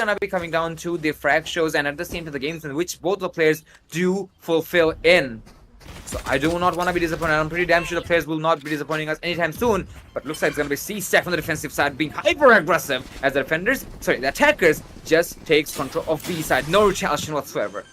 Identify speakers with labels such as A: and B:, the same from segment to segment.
A: gonna be coming down to the frag shows and at the same time the games in which both the players do fulfill in. So I do not want to be disappointed. I'm pretty damn sure the players will not be disappointing us anytime soon. But looks like it's going to be C-Stack on the defensive side being hyper-aggressive as the defenders, sorry, the attackers just takes control of B side. No retaliation whatsoever.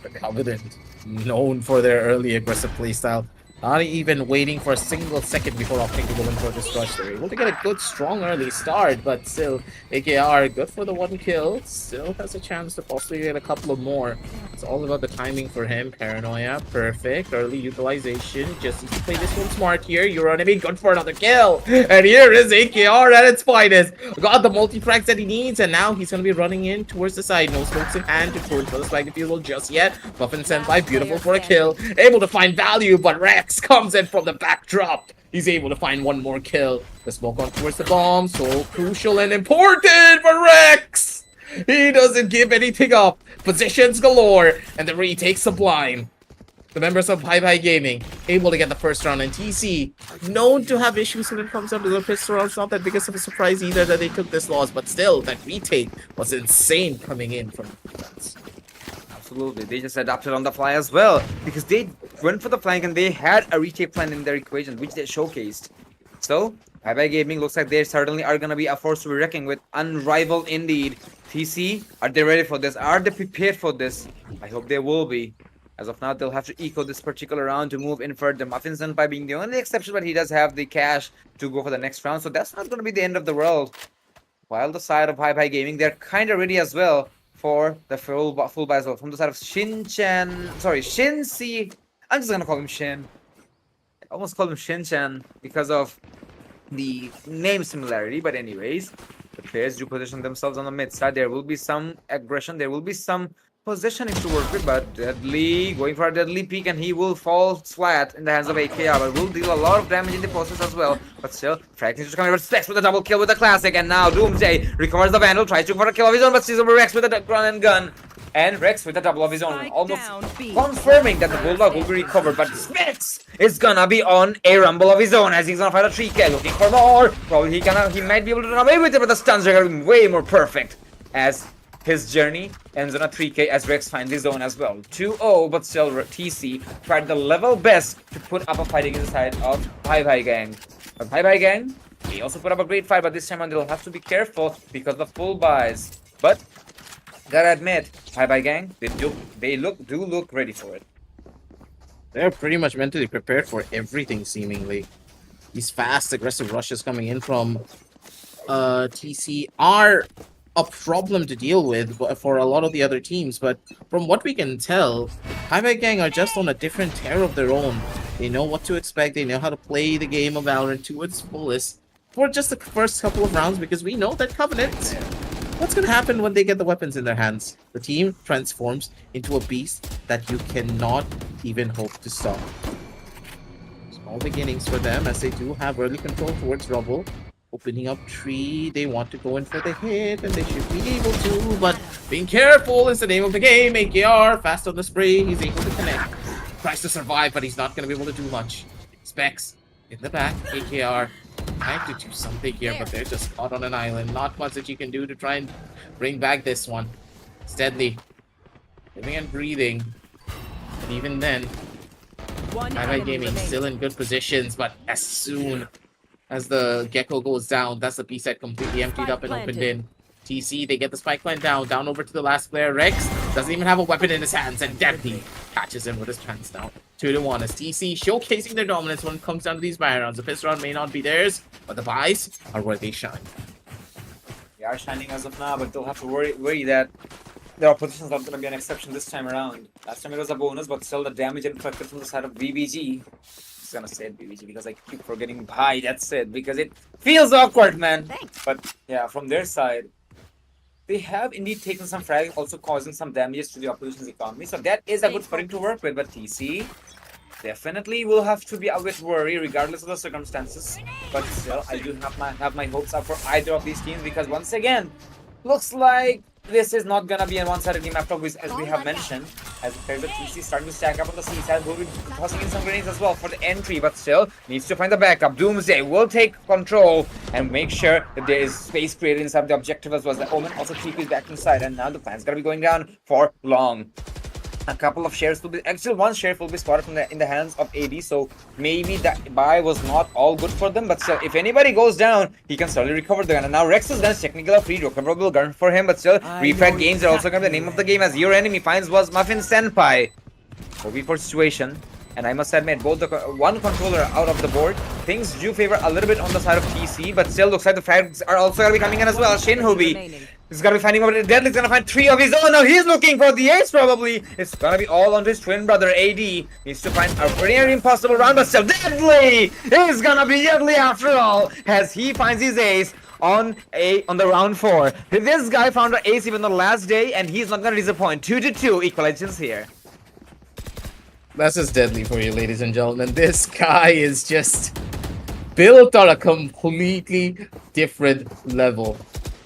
B: But Covenant, known for their early aggressive playstyle, not even waiting for a single second before opting to go in for this rush. They're able to get a good, strong early start, but still, AKR, good for the one kill, still has a chance to possibly get a couple of more. It's all about the timing for him. Paranoia, perfect. Early utilization, just needs to play this one smart here. You're gonna be good for another kill. And here is AKR at its finest. Got the multi-frags that he needs, and now he's gonna be running in towards the side. No smokes in hand to pull for the spike defusal just yet. Muffin Senpai, beautiful for a kill. Able to find value, but Rex comes in from the backdrop. He's able to find one more kill. The smoke on towards the bomb, so crucial and important for Rex. He doesn't give anything up. Positions galore, and the retake sublime. The members of Bye Gaming able to get the first round, and TC known to have issues when it comes down to the pistol rounds. Not that biggest of a surprise either that they took this loss, but still that retake was insane coming in from defense.
A: Absolutely, they just adapted on the fly as well because they went for the flank and they had a retake plan in their equation which they showcased. So Bye Gaming looks like they certainly are gonna be a force to be reckoned with, unrivaled indeed. TC, are they ready for this? Are they prepared for this? I hope they will be. As of now, they'll have to eco this particular round to move in further. Muffin Senpai being the only exception, but he does have the cash to go for the next round, so that's not gonna be the end of the world. While the side of Bye Gaming, they're kind of ready as well for the full buy as well. From the side of Shin-Si. I'm just gonna call him Shin. I almost called him Shin-Chan because of the name similarity, but anyways, the players do position themselves on the mid side. There will be some aggression, there will be some positioning to work with, but Deadly going for a deadly peek and he will fall flat in the hands of AKR, but will deal a lot of damage in the process as well. But still, Frag needs to come over, Specs with a double kill with the classic, and now Doomsday recovers the Vandal, tries to go for a kill of his own, but sees over Rex with a run and gun. And Rex with a double of his own, almost confirming that the Bulldog will be recovered, but Specs is gonna be on a rumble of his own as he's gonna fight a 3K, looking for more. Probably he might be able to run away with it, but the stuns are gonna be way more perfect as his journey ends on a 3K as Rex finds his own as well. 2-0, but still TC tried the level best to put up a fight against the side of Bye Gang. But Bye Gang, they also put up a great fight, but this time on they'll have to be careful because of full buys. But gotta admit, Bye Gang, they look ready for it.
B: They're pretty much mentally prepared for everything seemingly. These fast, aggressive rushes coming in from TC are a problem to deal with for a lot of the other teams, but from what we can tell, Bye Gang are just on a different tier of their own. They know what to expect, they know how to play the game of Valorant to its fullest for just the first couple of rounds, because we know that Covenant, what's going to happen when they get the weapons in their hands? The team transforms into a beast that you cannot even hope to stop. Small beginnings for them as they do have early control towards Rubble. Opening up tree, they want to go in for the hit, and they should be able to, but being careful is the name of the game. AKR, fast on the spray, he's able to connect. Tries to survive, but he's not going to be able to do much. Specs in the back, AKR trying to do something here, but they're just caught on an island. Not much that you can do to try and bring back this one. Steadily, living and breathing, and even then, Bye Gaming still in good positions, but as soon as the Gecko goes down, that's the B set completely emptied up and opened in. TC, they get the spike plant down over to the last player. Rex doesn't even have a weapon in his hands, and Deadly catches him with his pants down. 2-1 as TC showcasing their dominance when it comes down to these buy rounds. The pistol round may not be theirs, but the buys are where they shine.
A: They are shining as of now, but they'll have to worry that their opposition's not going to be an exception this time around. Last time it was a bonus, but still the damage inflicted from the side of BBG. I'm gonna say it, BBG, because I keep forgetting Bye, that's it, because it feels awkward, man.
C: Thanks.
A: But yeah, from their side, they have indeed taken some frag, also causing some damages to the opposition's economy, so that is a good footing to work with. But TC definitely will have to be a bit worried regardless of the circumstances, but still I do have my hopes up for either of these teams, because once again looks like This is not gonna be a one-sided game after all, as we have mentioned. As the players of TC starting to stack up on the C side, will be tossing in some grenades as well for the entry, but still needs to find the backup. Doomsday will take control and make sure that there is space created inside the objective as well. The Omen also TPs back inside, and now the plan's gonna be going down for long. A couple of shares will be actually one share will be spotted from in the hands of AD, so maybe that buy was not all good for them, but still if anybody goes down he can certainly recover the gun. And now Rex's gun is technically a free recoverable gun for him, but still refrag games are also gonna be the name of the game as your enemy finds was Muffin Senpai. OB4 situation, and I must admit both the one controller out of the board. Things do favor a little bit on the side of TC, but still looks like the frags are also gonna be coming in as well. Shin Hobi is gonna be finding over it. Deadly's gonna find 3 of his own. Now he's looking for the ace probably. It's gonna be all on his twin brother AD. Needs to find a pretty impossible round, but still Deadly is gonna be Deadly after all, as he finds his ace on the round 4. This guy found an ace even the last day, and he's not gonna disappoint. 2-2 equalizations here.
B: That's just Deadly for you, ladies and gentlemen. This guy is just built on a completely different level.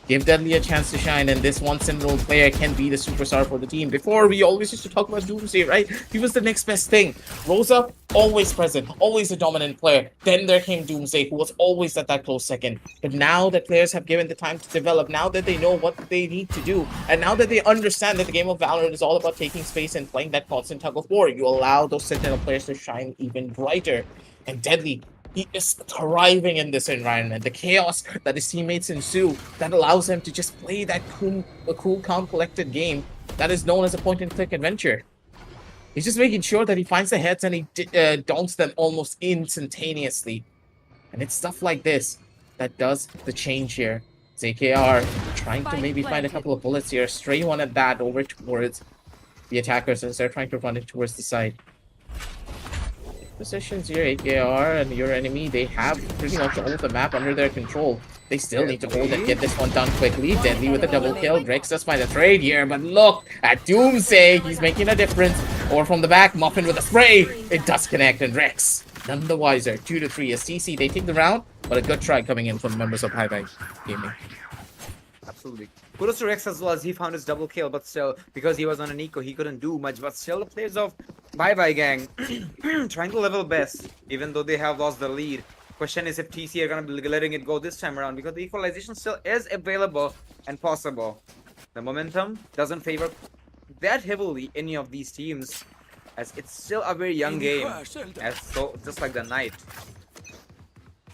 B: Give Deadly a chance to shine, and this one single player can be the superstar for the team. Before, we always used to talk about Doomsday, right? He was the next best thing. Rosa, always present, always a dominant player. Then there came Doomsday, who was always at that close second. But now that players have given the time to develop, now that they know what they need to do, and now that they understand that the game of Valorant is all about taking space and playing that constant tug of war, you allow those Sentinel players to shine even brighter. And Deadly, he is thriving in this environment. The chaos that his teammates ensue, that allows him to just play that cool, calm, collected game that is known as a point-and-click adventure. He's just making sure that he finds the heads and he donks them almost instantaneously. And it's stuff like this that does the change here. ZKR trying to maybe find a couple of bullets here. Stray one at that over towards the attackers as they're trying to run it towards the side. Positions here, AKR and your enemy, they have pretty much all of the map under their control. They still need to hold and get this one done quickly. Deadly with a double kill. Rex does find a trade here, but look at Doomsday. He's making a difference. Or from the back, Muffin with a spray. It does connect, and Rex none the wiser. 2-3 as TC. They take the round, but a good try coming in from members of High Bank Gaming.
A: Absolutely. Kudos to Rex as well, as he found his double kill, but still, because he was on an eco, he couldn't do much. But still, the players of Bye Gang trying to level best, even though they have lost the lead. Question is if TC are going to be letting it go this time around, because the equalization still is available and possible. The momentum doesn't favor that heavily any of these teams, as it's still a very young game, just like the Knight.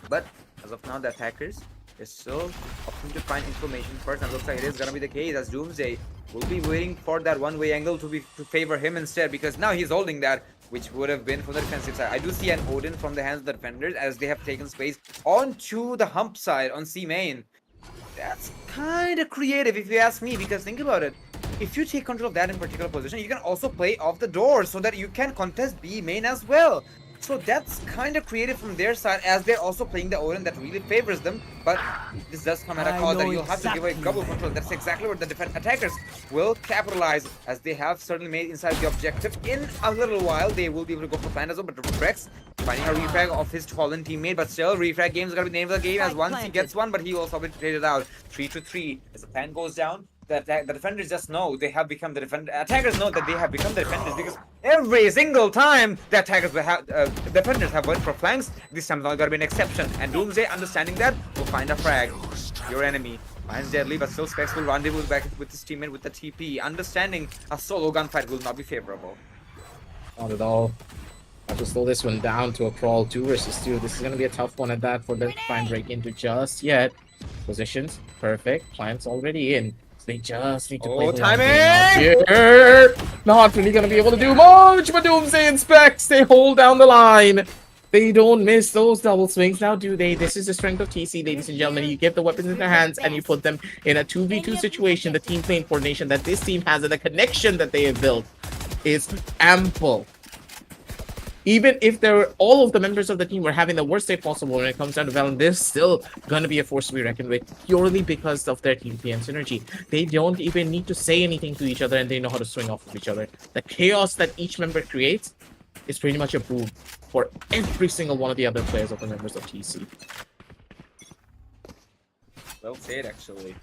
A: But as of now, the attackers is still opting to find information first, and looks like it is gonna be the case, as Doomsday will be waiting for that one-way angle to favor him instead, because now he's holding that, which would have been from the defensive side. I do see an Odin from the hands of the defenders as they have taken space onto the hump side on C main. That's kind of creative if you ask me, because think about it. If you take control of that in particular position, you can also play off the door so that you can contest B main as well. So that's kind of creative from their side, as they're also playing the Odin that really favors them. But this does come at a cost that you'll have to give away double control. That's exactly what the attackers will capitalize, as they have certainly made inside the objective. In a little while, they will be able to go for plan as well. But Rex finding a refrag of his fallen teammate. But still, refrag game is going to be the name of the game, as once he gets one, but he will also be traded out. 3-3 as the plan goes down. The defenders just know they have become the attackers know that they have become the defenders, because every single time the attackers defenders have went for flanks, this time not gonna be an exception. And Doomsday, understanding that, will find a frag. Your enemy finds Deadly, but still Specs will rendezvous back with his teammate with the TP, understanding a solo gunfight will not be favorable.
B: Not at all. I'll just slow this one down to a crawl 2 versus 2. This is gonna be a tough one at that for them to try and break into just yet. Positions perfect. Plants already in. They just need to play the
A: timing!
B: Here. Not really gonna be able to do much, but Doomsday and Specs, they hold down the line. They don't miss those double swings, now do they? This is the strength of TC, ladies and gentlemen. You give the weapons in their hands and you put them in a 2v2 situation. The team playing coordination that this team has and the connection that they have built is ample. Even if all of the members of the team were having the worst day possible when it comes down to Valorant, they're still gonna be a force to be reckoned with, purely because of their team PM synergy. They don't even need to say anything to each other, and they know how to swing off of each other. The chaos that each member creates is pretty much a boon for every single one of the other players of the members of TC.
A: Well said, actually.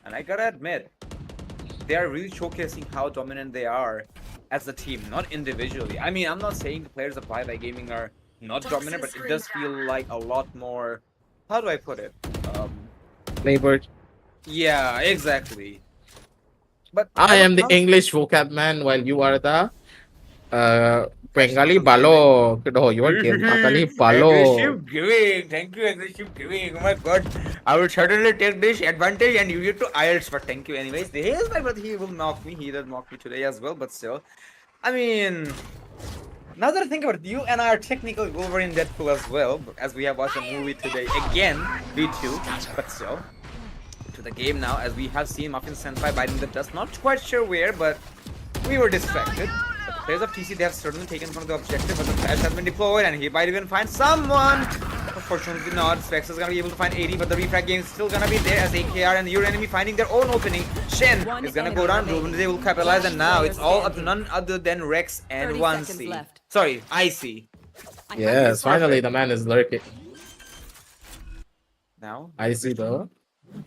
A: And And I gotta admit, they are really showcasing how dominant they are as a team, not individually. I mean, I'm not saying the players of Bye Gaming are not dominant, but it does feel like a lot more. How do I put it?
B: Labored.
A: Yeah, exactly. But
B: I am the
A: how-
B: English vocab man, while you are the Bengali
A: Aggressive
B: balo. No, you are Bengali balo.
A: Aggressive giving. Thank you, aggressive giving. Oh my god. I will certainly take this advantage and use it to IELTS, but thank you anyways. He is my brother. He will mock me. He does mock me today as well, but still. I mean, now that I think about it, you and I are technically Wolverine Deadpool as well, as we have watched a movie today. Again, we too, but still. To the game now, as we have seen Muffin Senpai biting the dust. Not quite sure where, but we were distracted. The players of TC, they have certainly taken from the objective, but the flash has been deployed and he might even find someone. Unfortunately not. Specs is gonna be able to find 80, but the refrag game is still gonna be there as AKR and your enemy finding their own opening. Shen is gonna go down, they will capitalize, and now it's all up to none other than Rex and 1C. Sorry, IC.
B: Yes, finally the man is lurking.
A: Now?
B: I see though.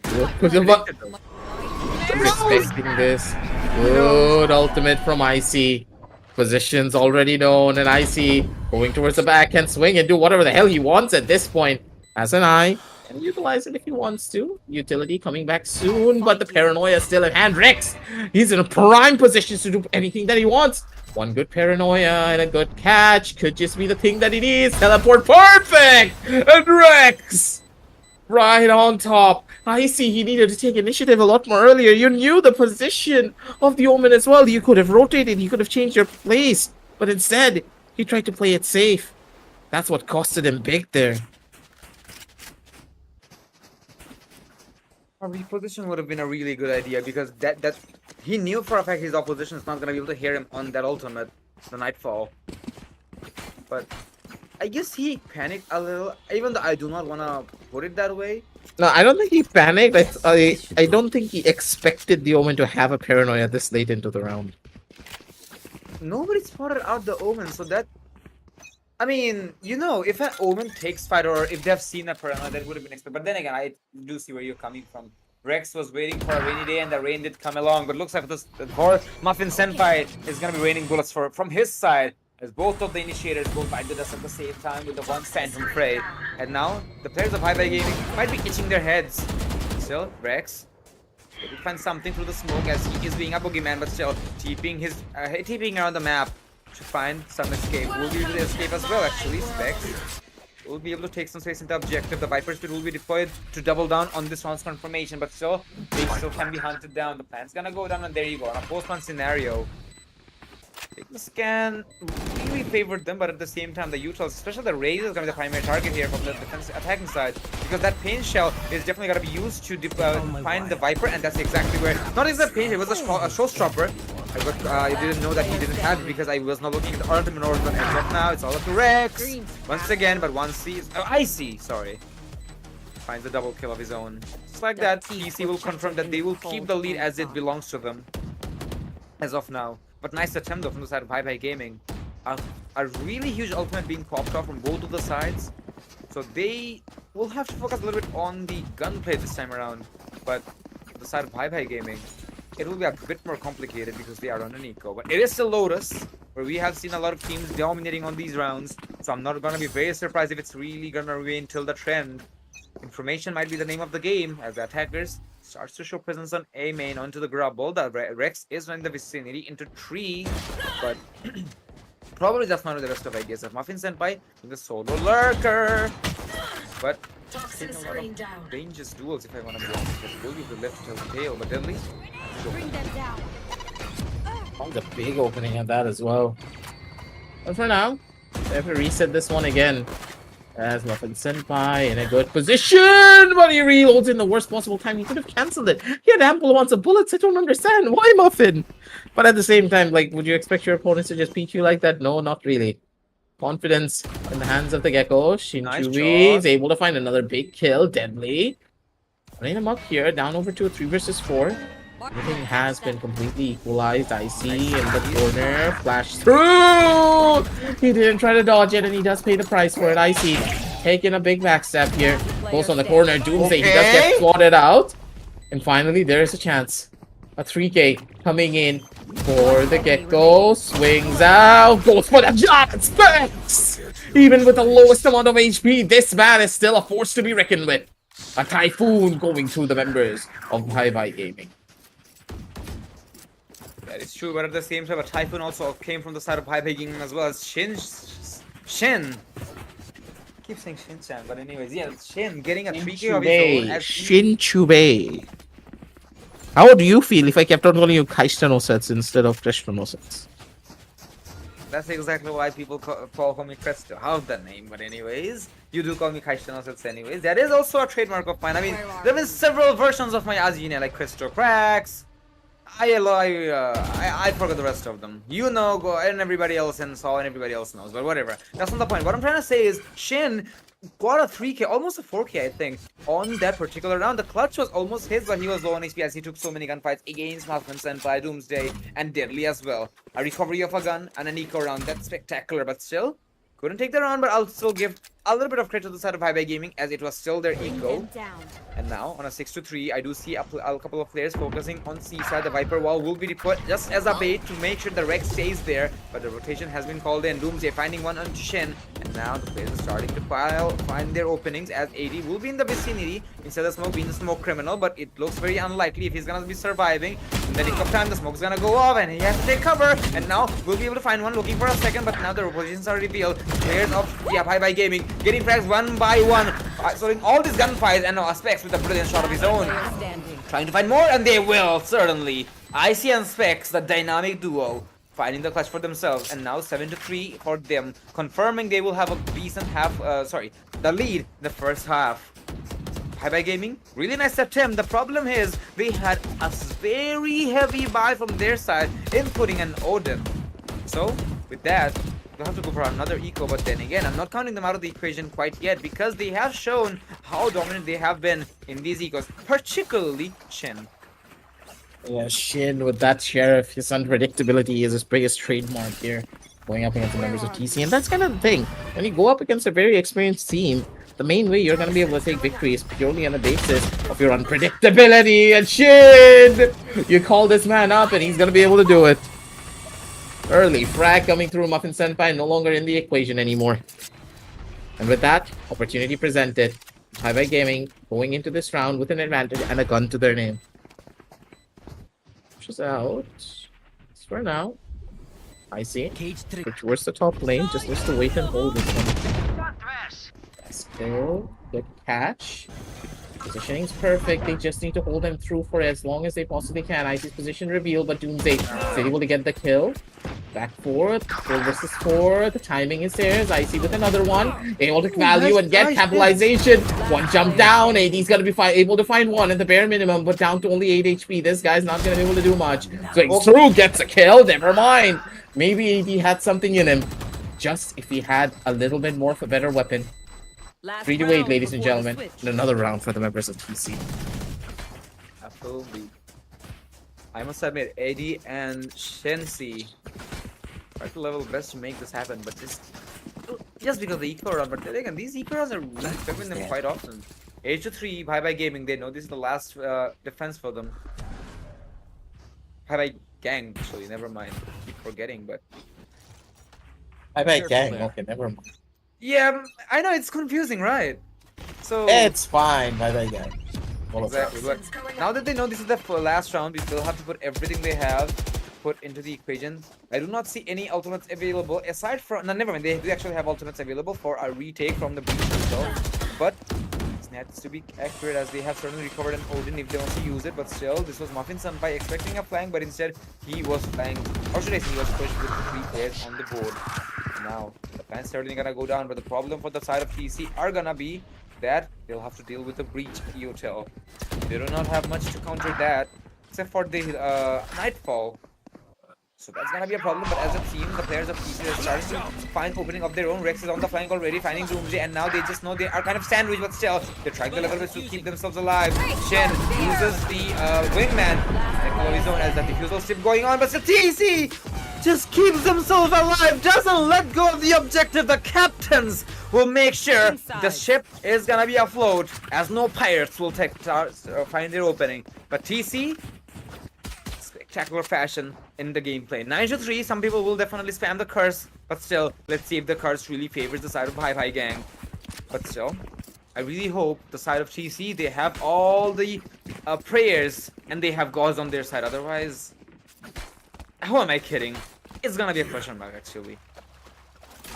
B: Expecting this. Good ultimate from IC. Positions already known, and IC going towards the back can swing and do whatever the hell he wants at this point. As an eye, and utilize it if he wants to. Utility coming back soon, but the paranoia is still at hand. Rex, he's in a prime position to do anything that he wants. One good paranoia and a good catch could just be the thing that he needs. Teleport perfect! And Rex! Right on top. I see he needed to take initiative a lot more earlier. You knew the position of the Omen as well. You could have rotated. You could have changed your place. But instead, he tried to play it safe. That's what costed him big there.
A: A reposition would have been a really good idea because that he knew for a fact his opposition is not gonna be able to hear him on that ultimate, the Nightfall. But I guess he panicked a little, even though I do not want to put it that way.
B: No, I don't think he panicked. I don't think he expected the Omen to have a paranoia this late into the round.
A: Nobody spotted out the Omen, so that... I mean, you know, if an Omen takes fight or if they've seen a paranoia, that would have been expected. But then again, I do see where you're coming from. Rex was waiting for a rainy day and the rain did come along, but looks like this for Muffin Senpai is going to be raining bullets from his side. As both of the initiators both bite us at the same time with the one Phantom Prey. And now, the players of High Gaming might be itching their heads. Still, Rex will find something through the smoke as he is being a boogeyman, but still TPing around the map to find some escape. Will be able to escape as well, actually. Specs will be able to take some space into objective. The Viper Speed will be deployed to double down on this round's confirmation, but still, they still can be hunted down. The plan's gonna go down, and there you go. On a post-man scenario, the scan really favored them, but at the same time, the Utahs, especially the Raze, is going to be the primary target here from the defense attacking side, because that pain shell is definitely going to be used to find the Viper, and that's exactly where. Not exactly pain, it was a showstopper. I didn't know that he didn't have it because I was not looking at the ultimate or the edge up now. It's all up to Rex once again, but one sees. I see. Sorry. Finds a double kill of his own. Just like that, PC will confirm that they will keep the lead as it belongs to them as of now. But nice attempt though from the side of High Gaming. A really huge ultimate being popped off from both of the sides. So they will have to focus a little bit on the gunplay this time around. But the side of High Gaming, it will be a bit more complicated because they are on an eco. But it is still Lotus, where we have seen a lot of teams dominating on these rounds. So I'm not going to be very surprised if it's really going to remain till the trend. Information might be the name of the game as the attackers starts to show presence on A main onto the grubble. The Rex is in the vicinity into 3, but probably that's not the rest of ideas of Muffin Senpai with the solo lurker. But taking a lot of dangerous duels if I want to be honest. But will be the left tail, but deadly.
B: Found a big opening at that as well. But for now, they have to reset this one again. As Muffin Senpai in a good position, but he reloads in the worst possible time. He could have cancelled it. He had ample amounts of bullets. I don't understand. Why Muffin? But at the same time, like, would you expect your opponents to just beat you like that? No, not really. Confidence in the hands of the Gecko. Shinjui is able to find another big kill. Deadly. Running him up here, down over to a 3 versus 4. Everything has been completely equalized. I see in the corner. Flash through! He didn't try to dodge it, and he does pay the price for it. I see. Taking a big back step here. Goes on the corner. Doomsday. He does get swatted out. And finally, there is a chance. A 3K coming in for the get-go. Swings out. Goes for the jump. It's Specs! Even with the lowest amount of HP, this man is still a force to be reckoned with. A typhoon going through the members of Bye Gaming.
A: That is true, but at the same time, a Typhoon also came from the side of Gaming as well as Shin. I keep saying Shin-chan, but anyways, yeah, Shin getting a 3K of his own.
B: Shinchube. How would you feel if I kept on calling you Kaishtanosets instead of Kreshtanosets?
A: That's exactly why people call me Cresto. How's that name? But anyways, you do call me Kaishtanosets anyways. That is also a trademark of mine. I mean, there have been several versions of my Azine, like Cresto Cracks. I forgot the rest of them. You know, and everybody else and Saw and everybody else knows, but whatever. That's not the point. What I'm trying to say is Shin got a 3K, almost a 4K, I think, on that particular round. The clutch was almost his, but he was low on HP as he took so many gunfights against Muffin Senpai, Doomsday, and Deadly as well. A recovery of a gun and an eco round. That's spectacular, but still, couldn't take the round, but I'll still give a little bit of credit to the side of High Gaming as it was still their eco. And now, on a 6-3, I do see a couple of players focusing on C side. The Viper wall will be put just as a bait to make sure the Rex stays there. But the rotation has been called in. Doomsday finding one on Shin. And now the players are starting to find their openings as AD will be in the vicinity. Instead of smoke being the smoke criminal. But it looks very unlikely if he's going to be surviving. In the nick of time, the smoke's going to go off and he has to take cover. And now we'll be able to find one looking for a second. But now the positions are revealed. Players of High Gaming getting frags one by one. So in all these gunfights and now Specs with a brilliant shot of his own. Trying to find more and they will, certainly. Icy and Specs, the dynamic duo, finding the clutch for themselves. And now 7-3 for them, confirming they will have a decent the lead the first half. High Gaming, really nice attempt. The problem is they had a very heavy buy from their side, including an Odin. So with that, we'll have to go for another eco, but then again, I'm not counting them out of the equation quite yet because they have shown how dominant they have been in these ecos, particularly Shin.
B: Yeah, Shin with that Sheriff, his unpredictability is his biggest trademark here, going up against the members of TC. And that's kind of the thing. When you go up against a very experienced team, the main way you're going to be able to take victory is purely on the basis of your unpredictability. And Shin! You call this man up and he's going to be able to do it. Early frag coming through. Muffin Senpai no longer in the equation anymore. And with that, opportunity presented. High Gaming going into this round with an advantage and a gun to their name. Pushes out. For now. I see. Which towards the top lane. Just needs to wait and hold this one. Still, good catch. Positioning's perfect. They just need to hold them through for as long as they possibly can. Icy's position revealed, but Doomsday is able to get the kill. Back forward, 4 versus 4. The timing is there. Icy with another one. Able to value and get capitalization. One jump down. AD's gonna be able to find one at the bare minimum, but down to only 8 HP. This guy's not gonna be able to do much. Going through, gets a kill. Never mind. Maybe AD had something in him. Just if he had a little bit more of a better weapon. 3-8, ladies and gentlemen. And another round for the members of TC.
A: Absolutely. I must admit, AD and Shensi try to level best to make this happen, but just because the eco run. But then again, these eco runs are really favoring them quite often. 8-3, Bye Gaming. They know this is the last defense for them. Bye Gang, actually. Never mind. Keep forgetting, but.
B: Bye Gang. Okay, never mind.
A: Yeah, I know it's confusing, right? So
B: it's fine. Bye Gang.
A: Exactly, but now that they know this is the last round, we still have to put everything they have put into the equation. I do not see any ultimates available aside from. No, never mind. They do actually have ultimates available for a retake from the breach as well. But it has to be accurate as they have certainly recovered an Odin if they want to use it. But still, this was Muffin Senpai expecting a flank, but instead he was flanked. Or should I say he was pushed with the 3 players on the board. Now the plan's certainly gonna go down, but the problem for the side of TC are gonna be that they'll have to deal with the breach EOTEL. They do not have much to counter that, except for the Nightfall. So that's gonna be a problem, but as a team, the players of TC are starting to find opening of their own. Rex is on the flank already, finding Doomsday, and now they just know they are kind of sandwiched, but still, they're trying to level best to keep themselves alive. Shen uses the wingman, of his own as the diffusal still going on, but still TC! just keeps themselves alive, doesn't let go of the objective. The captains will make sure the ship is gonna be afloat, as no pirates will find their opening. But TC, spectacular fashion in the gameplay. 9-3, some people will definitely spam the curse, but still, let's see if the curse really favors the side of Hi Gang. But still, I really hope the side of TC, they have all the prayers and they have gods on their side. Otherwise, who am I kidding? It's gonna be a question mark actually.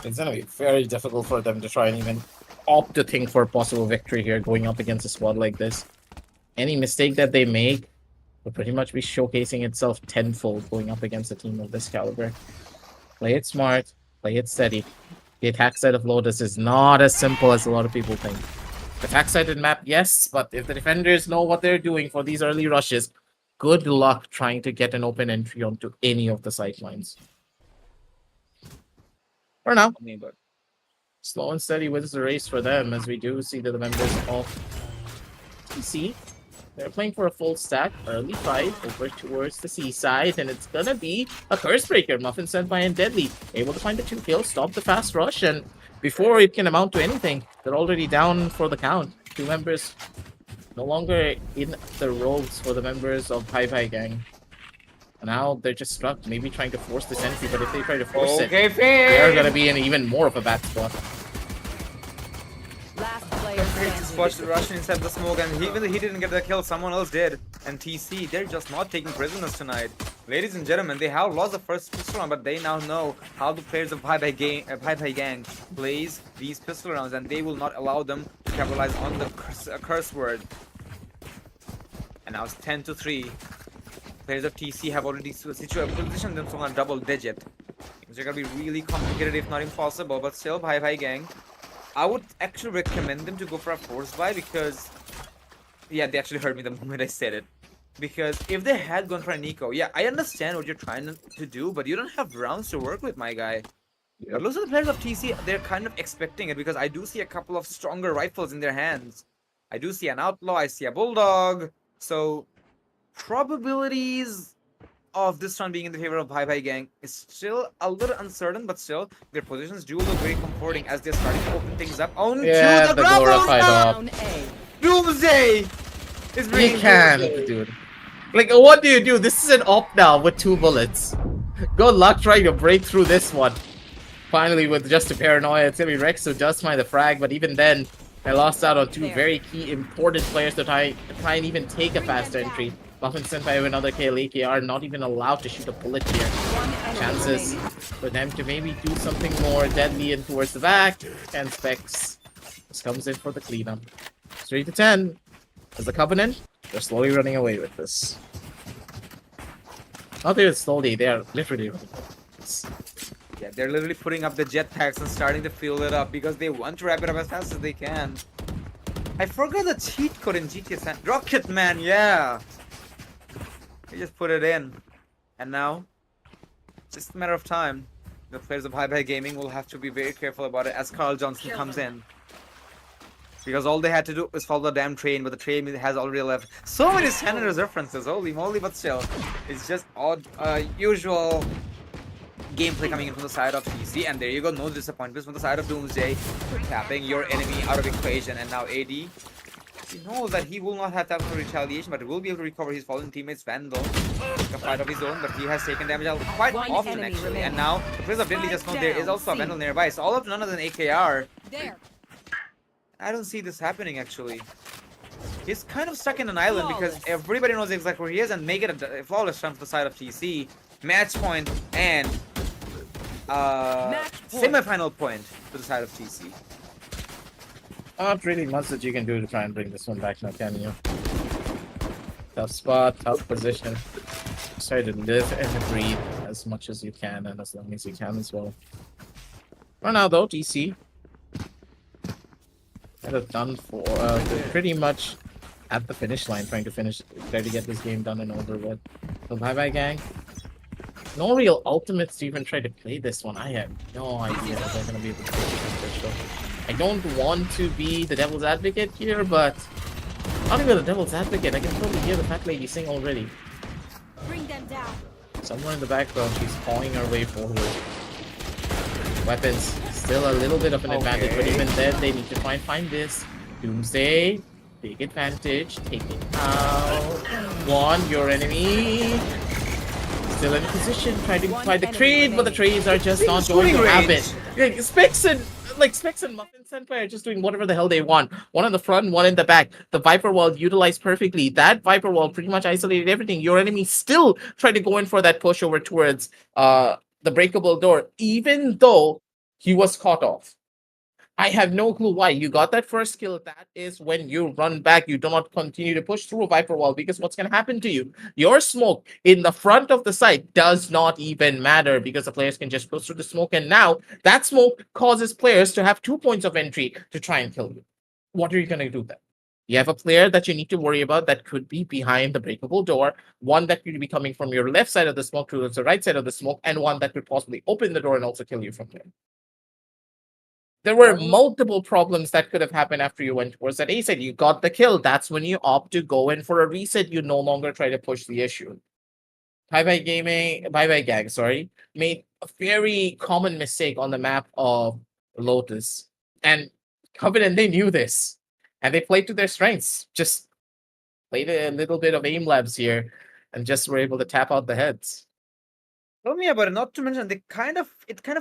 B: It's gonna be very difficult for them to try and even opt to think for a possible victory here going up against a squad like this. Any mistake that they make will pretty much be showcasing itself tenfold going up against a team of this caliber. Play it smart, play it steady. The attack side of Lotus is not as simple as a lot of people think. The attack sided map, yes, but if the defenders know what they're doing for these early rushes, good luck trying to get an open entry onto any of the sidelines. For now, slow and steady wins the race for them, as we do see that the members of TC, they're playing for a full stack, early fight over towards the seaside, and it's gonna be a curse breaker. Muffin sent by Undeadly, able to find the 2 kills, stop the fast rush, and before it can amount to anything, they're already down for the count. 2 members no longer in the roles for the members of Hi Gang. Now they're just stuck, maybe trying to force this entry, but if they try to force it, they're gonna be in even more of a bad spot.
C: Last player
A: Just watched the Russian inside the smoke, and even though he didn't get the kill, someone else did. And TC, they're just not taking prisoners tonight. Ladies and gentlemen, they have lost the first pistol round, but they now know how the players of Hi Gang plays these pistol rounds, and they will not allow them to capitalize on the curse word. And now it's 10-3. Players of TC have already positioned themselves on a double digit. Things are gonna be really complicated, if not impossible, but still, Hi Gang, I would actually recommend them to go for a force buy because, yeah, they actually heard me the moment I said it. Because if they had gone for a Nico, yeah, I understand what you're trying to do, but you don't have rounds to work with, my guy. But most of the players of TC, they're kind of expecting it because I do see a couple of stronger rifles in their hands. I do see an Outlaw, I see a Bulldog, so probabilities of this round being in the favor of Hi Gang is still a little uncertain, but still, their positions do look very comforting as they're starting to open things up. On
B: Yeah,
A: to
B: the
A: grapple
B: glorified
A: round! Doomsday is
B: You
A: bringing
B: can't,
A: Doomsday.
B: dude. Like, what do you do? This is an op now with 2 bullets. Good luck trying to break through this one. Finally, with just a paranoia, it's gonna be Rex who does find the frag, but even then, I lost out on 2 very key important players to try and even take a fast entry. Muffin sent by another KLAK are not even allowed to shoot a bullet here. Chances for them to maybe do something more deadly and towards the back. And Specs just comes in for the cleanup. 3-10. As the Covenant, they're slowly running away with this. Not even slowly, they are literally running away with this.
A: Yeah, they're literally putting up the jetpacks and starting to fill it up because they want to wrap it up as fast as they can. I forgot the cheat code in GTA San Rocket Man, yeah! They just put it in. And now, it's just a matter of time. The players of Hi Gaming will have to be very careful about it as Carl Johnson comes in. Because all they had to do was follow the damn train, but the train has already left. So many Senators references, holy moly, but still. It's just odd, usual gameplay coming in from the side of TC, and there you go, no disappointments from the side of Doomsday, tapping your enemy out of equation. And now AD, he knows that he will not have to have retaliation, but he will be able to recover his fallen teammate's Vandal, a fight of his own, but he has taken damage out quite often actually. And now the Prince of Deadly just know there is also a Vandal nearby, so all of none other than AKR. I don't see this happening actually. He's kind of stuck in an island because everybody knows exactly where he is, and make it a flawless run for the side of TC. Match point and semi-final point to the side of TC.
B: Not really much that you can do to try and bring this one back now, can you? Tough spot, tough position. Just try to live and breathe as much as you can and as long as you can as well. For now though, TC kind of done for they're pretty much at the finish line, trying to try to get this game done and over with. So bye gang. No real ultimates to even try to play this one. I have no idea if they're gonna be able to play this. I don't want to be the devil's advocate here, but not even the devil's advocate. I can totally hear the fat lady sing already.
C: Bring them down.
B: somewhere in the background, she's pawing her way forward. Weapons, still a little bit of an advantage, but even then, they need to try and find this. Doomsday, big advantage, taking out one, your enemy. Still in position, trying to find the trade, but the trades are just not going to happen. Yeah, Specs and Muffin Senpai are just doing whatever the hell they want. One in the front, one in the back. The Viper Wall utilized perfectly. That Viper Wall pretty much isolated everything. Your enemy still tried to go in for that push over towards the breakable door, even though he was caught off. I have no clue why. You got that first kill. That is when you run back. You do not continue to push through a Viper Wall, because what's going to happen to you? Your smoke in the front of the site does not even matter, because the players can just push through the smoke. And now that smoke causes players to have 2 points of entry to try and kill you. What are you going to do then? You have a player that you need to worry about that could be behind the breakable door, one that could be coming from your left side of the smoke towards the right side of the smoke, and one that could possibly open the door and also kill you from there. There were multiple problems that could have happened after you went towards that A side. You got the kill. That's when you opt to go in for a reset. You no longer try to push the issue. Bye Bye Gang, sorry, made a very common mistake on the map of Lotus. And Covenant, they knew this. And they played to their strengths. Just played a little bit of aim labs here and just were able to tap out the heads.
A: Tell me about it. Not to mention, it kind of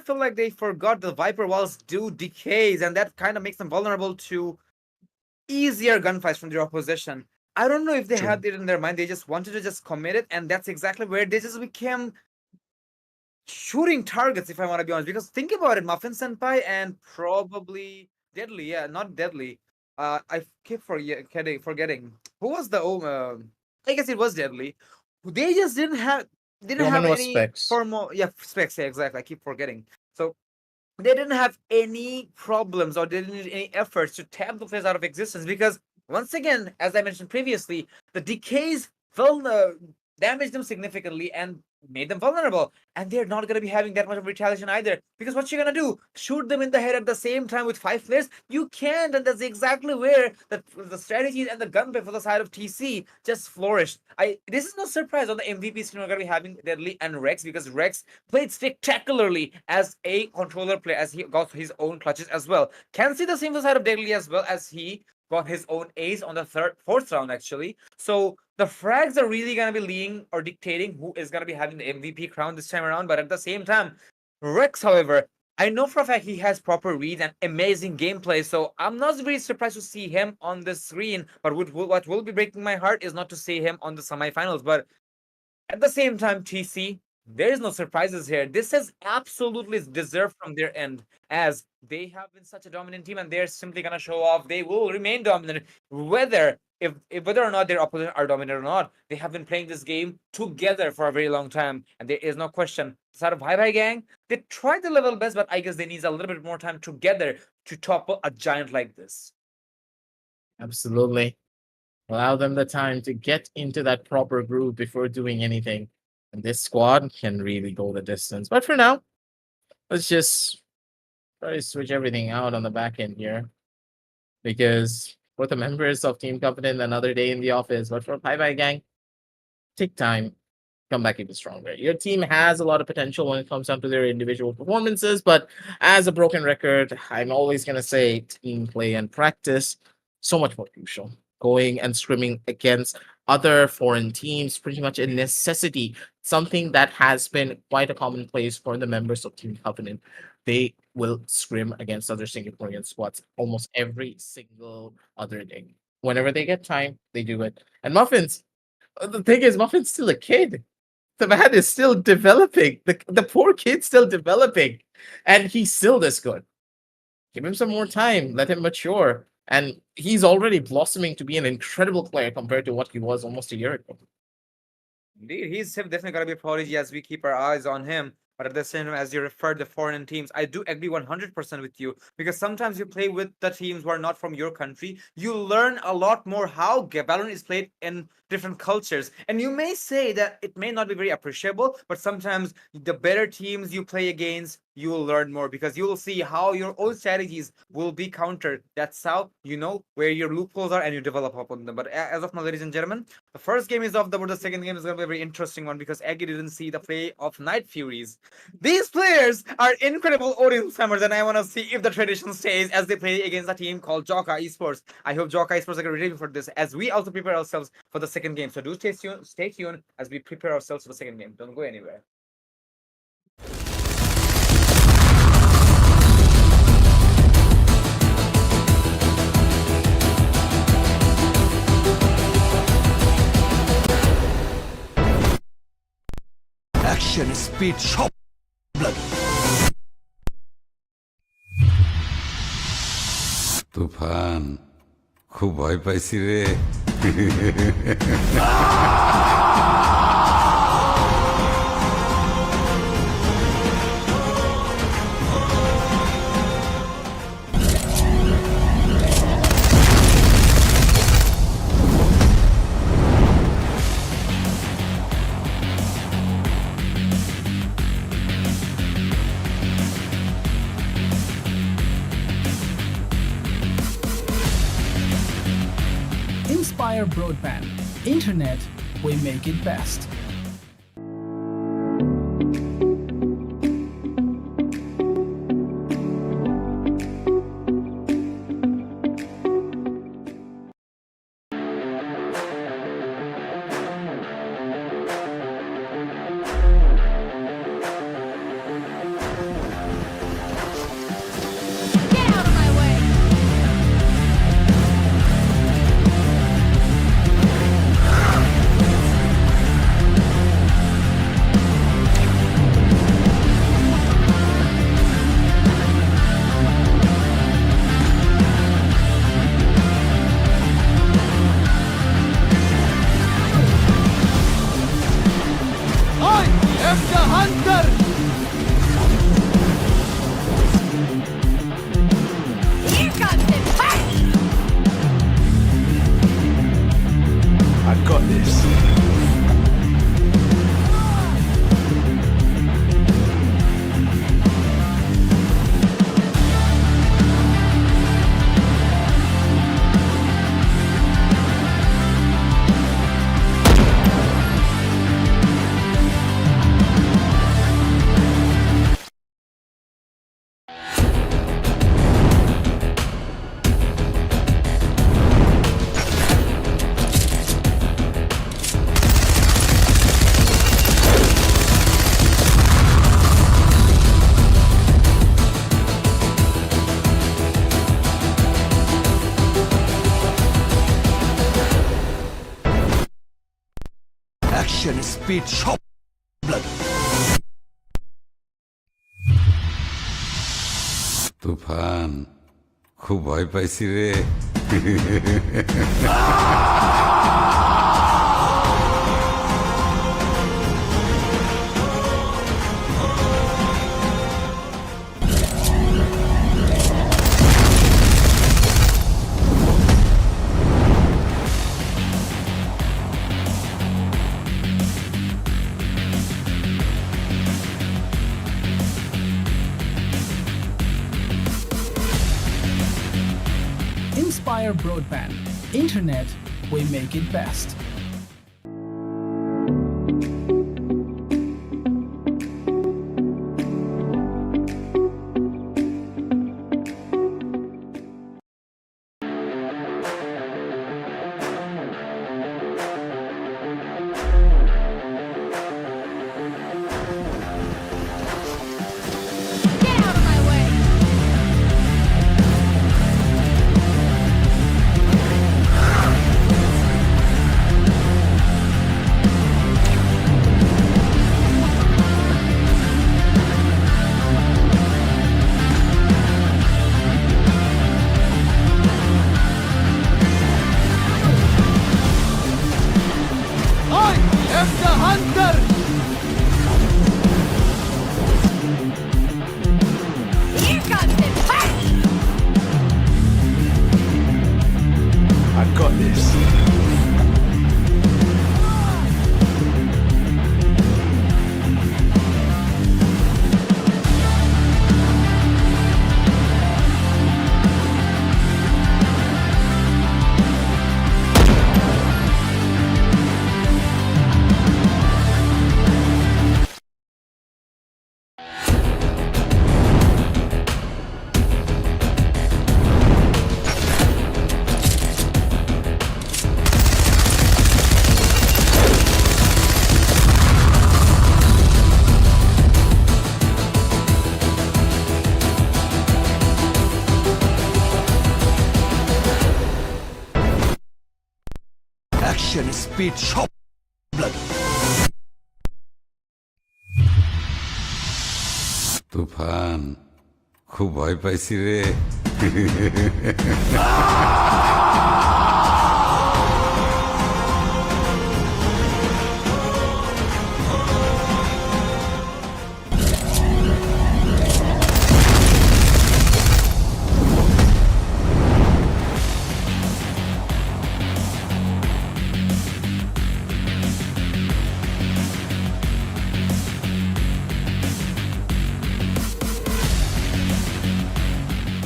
A: felt like they forgot the Viper Walls do decays, and that kind of makes them vulnerable to easier gunfights from their opposition. I don't know if they had it in their mind. They just wanted to just commit it, and that's exactly where they just became shooting targets, if I want to be honest. Because think about it, Muffin Senpai and probably Deadly. Yeah, not Deadly. I keep forgetting. Who was the I guess it was Deadly. They just didn't have any
B: Specs.
A: formal. Yeah, Specs. Yeah, exactly. I keep forgetting. So they didn't have any problems, or they didn't need any efforts to tap the place out of existence, because once again, as I mentioned previously, the decays damaged them significantly and made them vulnerable. And they're not going to be having that much of retaliation either, because what you're going to do? Shoot them in the head at the same time with 5 players? You can't, and that's exactly where the strategies and the gunplay for the side of TC just flourished. This is no surprise on the MVP screen. We're going to be having Deadly and Rex, because Rex played spectacularly as a controller player, as he got his own clutches as well. Can see the same side of Deadly as well, as he got his own ace on the fourth round actually. So the frags are really gonna be leading or dictating who is gonna be having the MVP crown this time around. But at the same time, Rex, however, I know for a fact he has proper reads and amazing gameplay, so I'm not very surprised to see him on the screen. But what will be breaking my heart is not to see him on the semifinals. But at the same time, TC, there is no surprises here. This is absolutely deserved from their end, as they have been such a dominant team, and they're simply gonna show off. They will remain dominant, whether whether or not their opponents are dominant or not. They have been playing this game together for a very long time, and there is no question. Side of Bye Gang, they tried their level best, but I guess they need a little bit more time together to topple a giant like this.
B: Absolutely. Allow them the time to get into that proper groove before doing anything. And this squad can really go the distance. But for now, let's just try to switch everything out on the back end here. Because for the members of Team Covenant, another day in the office. But for Bye Gang, take time. Come back even stronger. Your team has a lot of potential when it comes down to their individual performances. But as a broken record, I'm always going to say team play and practice so much more crucial. Going and scrimming against other foreign teams, pretty much a necessity, something that has been quite a commonplace for the members of Team Covenant. They will scrim against other Singaporean squads almost every single other day. Whenever they get time, they do it. And Muffins, the thing is, Muffin's still a kid. The man is still developing. The poor kid's still developing. And he's still this good. Give him some more time. Let him mature. And he's already blossoming to be an incredible player compared to what he was almost a year ago.
A: Indeed, he's definitely going to be a prodigy as we keep our eyes on him. But at the same time, as you referred to foreign teams, I do agree 100% with you. Because sometimes you play with the teams who are not from your country, you learn a lot more how Valorant is played in different cultures. And you may say that it may not be very appreciable, but sometimes the better teams you play against, you will learn more, because you will see how your own strategies will be countered. That's how you know where your loopholes are and you develop upon them. But as of now, ladies and gentlemen, the first game is off the board. The second game is going to be a very interesting one because Aggie didn't see the play of Night Furies. These players are incredible audience members, and I want to see if the tradition stays as they play against a team called Joca Esports. I hope Joca Esports are ready for this as we also prepare ourselves for the second game. So do stay tuned as we prepare ourselves for the second game. Don't go anywhere.
C: Action speed shot blood.
D: তুফান খুব ভয় পাইছি রে
E: Inspire Broadband. Internet, we make it best.
F: Get out of my way!
C: I am the hunter.
F: Here comes the fight!
C: I got this. Action speed shot blood.
D: তুফান খুব ভয় পাইছি রে
E: Inspire Broadband. Internet, we make it best.
F: Get out of my way!
C: Action, speed, chop, blood.
D: তুফান খুব ভয় পাইছি রে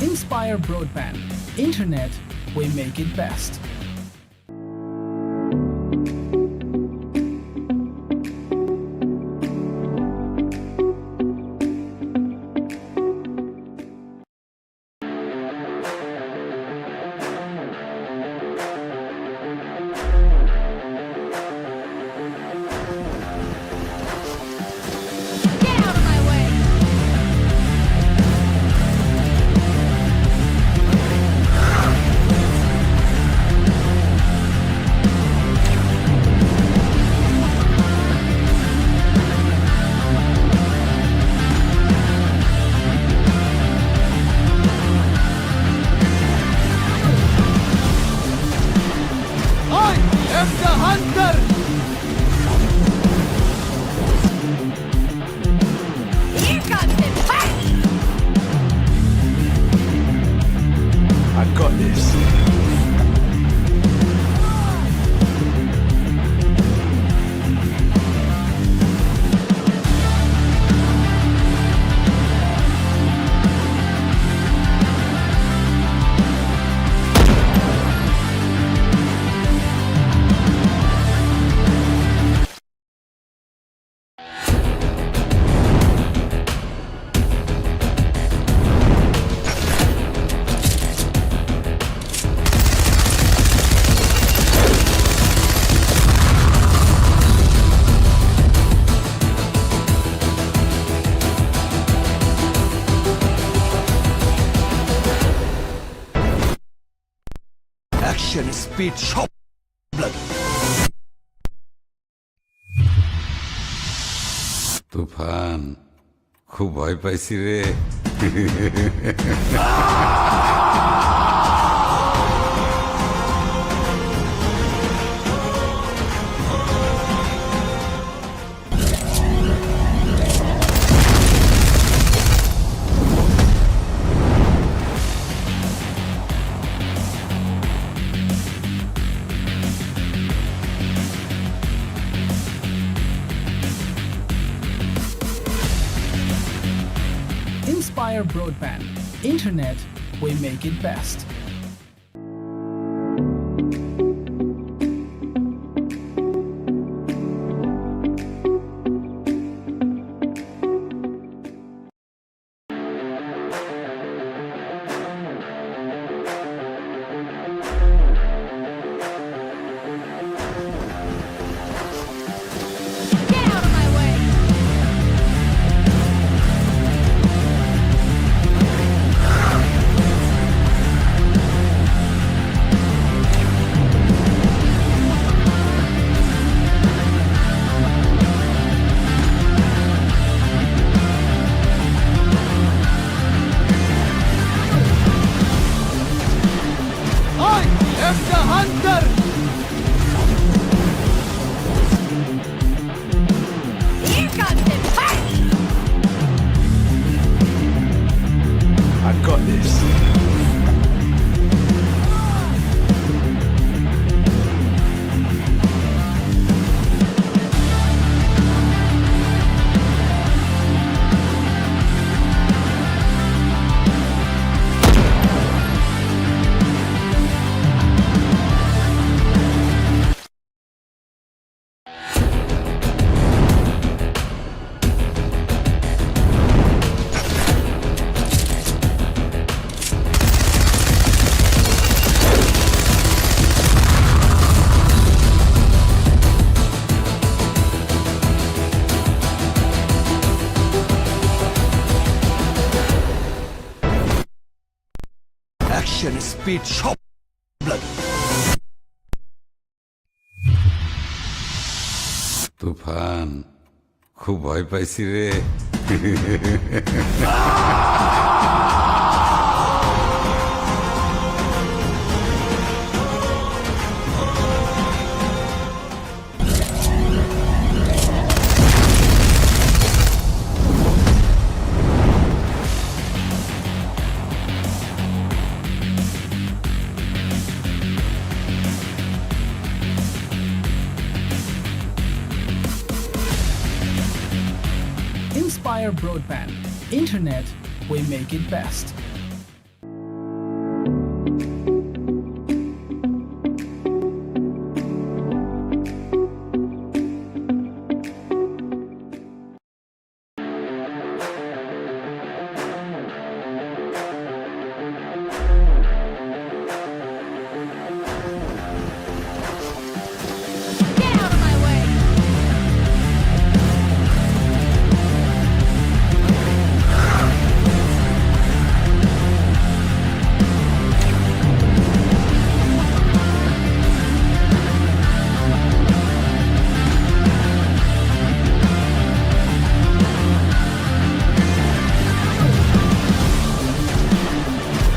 E: Inspire Broadband. Internet, we make it best.
F: Get out of my way!
C: I am the hunter.
F: Here comes the punch!
C: I got this. Action, speed, chop, blood.
D: তুফান খুব ভয় পাইছি রে
E: Inspire Broadband. Internet, we make it best.
F: Get out of my way!
C: I am the hunter.
F: Here comes the punch!
C: I got this. Action, speed, chop, blood.
D: তুফান খুব ভয় পাইছি রে
E: Inspire Broadband. Internet, we make it best.
F: Get out of my way!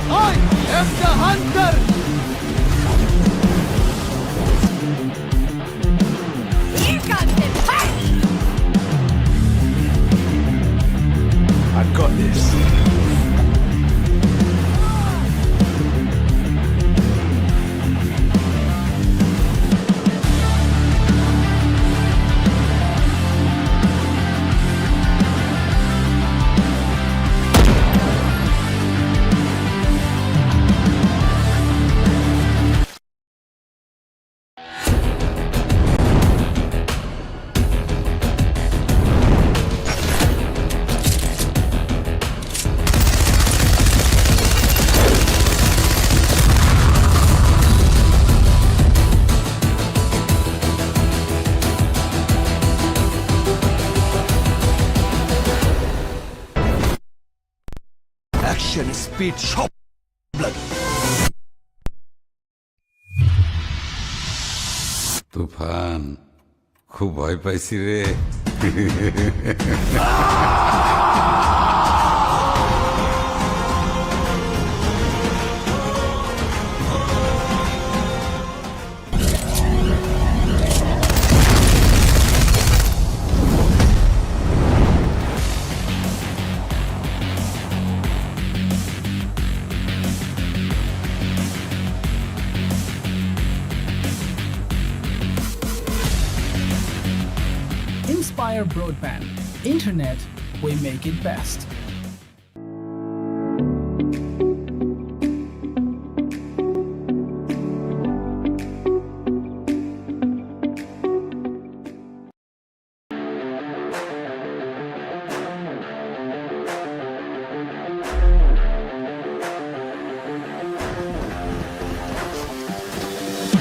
C: I am the hunter!
F: Here comes the punch!
C: I got this. Action speed shop blood.
D: তুফান খুব ভয় পাইছি রে
E: Inspire Broadband. Internet, we make it best.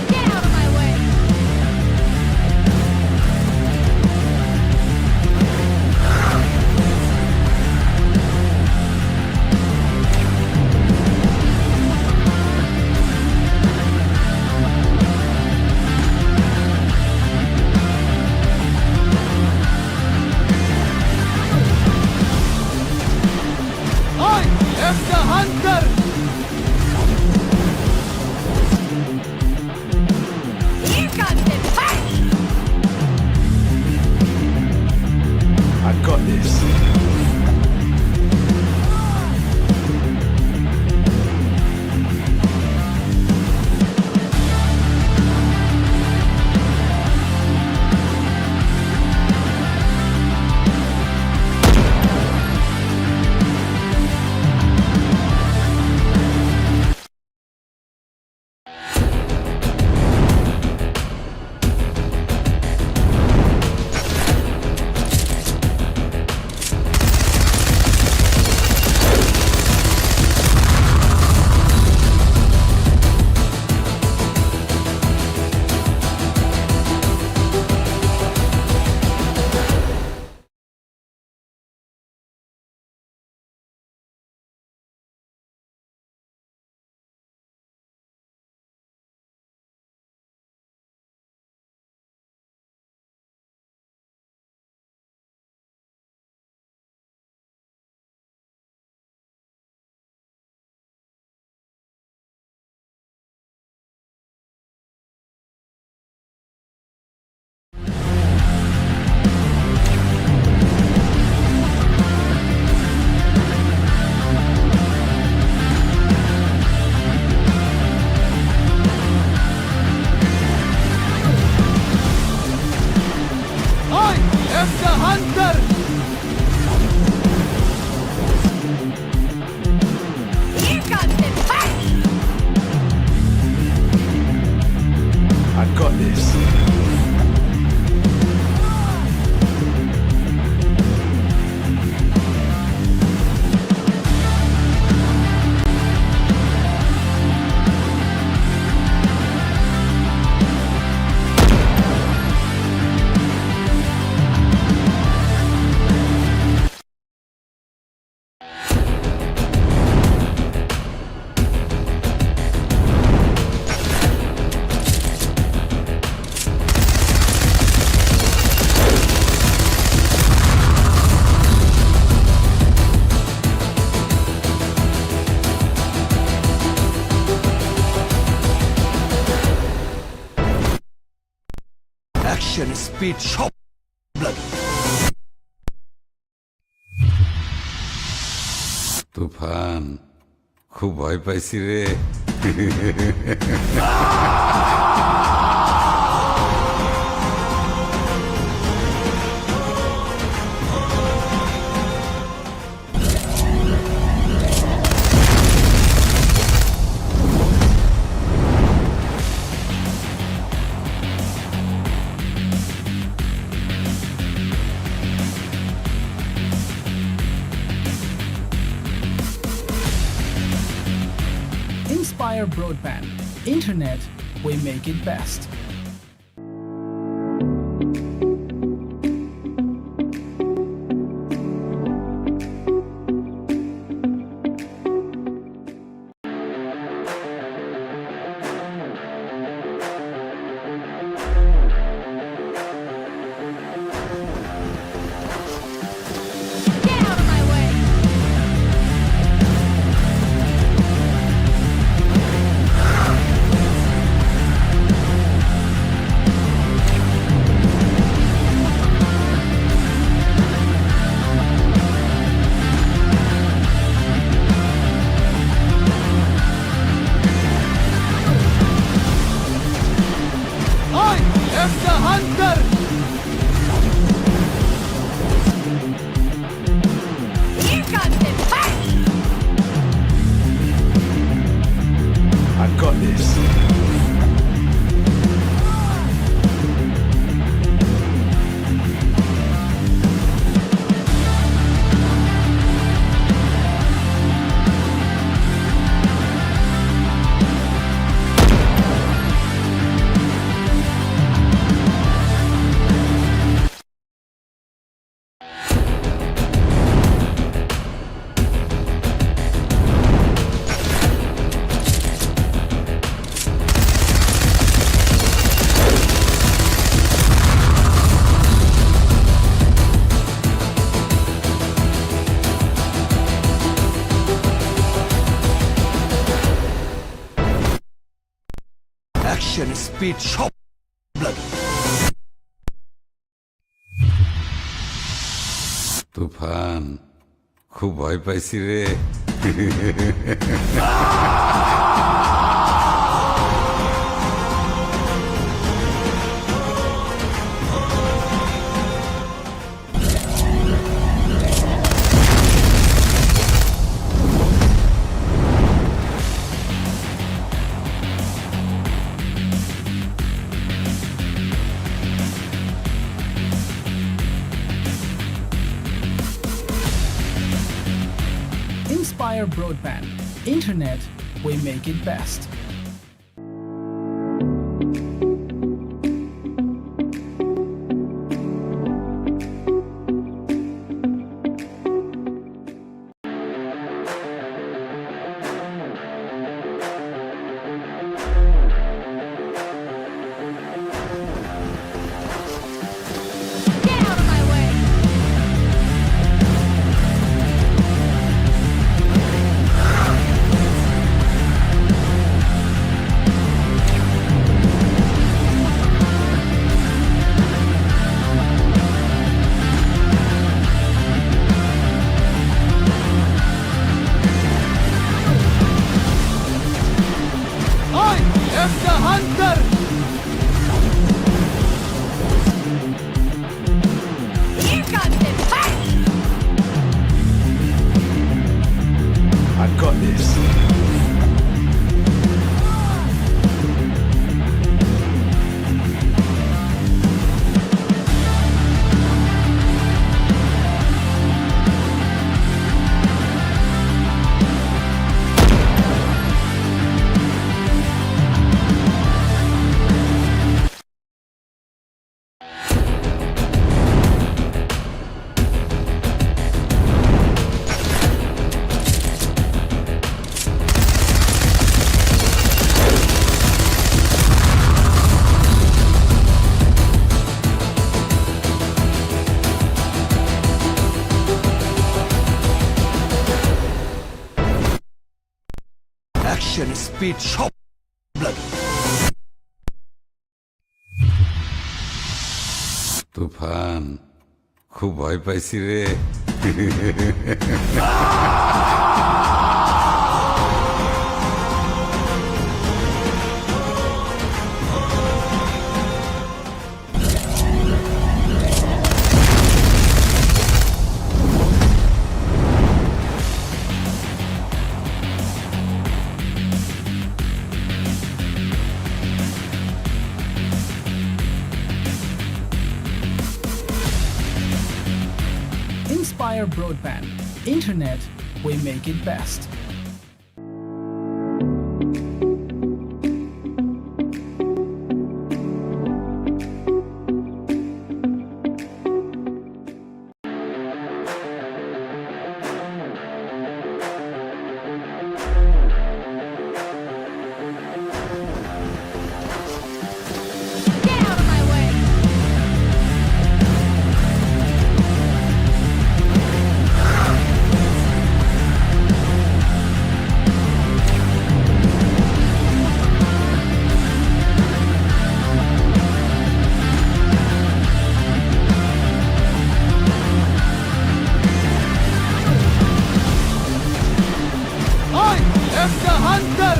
F: Get out of my way!
C: this. Action speed shop blood.
D: তুফান খুব ভয় পাইছি রে
E: Inspire Broadband. Internet, we make it best.
F: Get out of my way!
C: I am the hunter.
F: Here comes the punch!
C: I got this. Action speed shop blood.
D: তুফান খুব ভয় পাইছি রে
E: Inspire Broadband. Internet, we make it best.
F: Get out of my way!
C: Speed সব bloody
D: তুফান খুব ভয় পাইছি রে
E: Inspire Broadband. Internet, we make it best.
F: Get out of my way!
C: I am the hunter!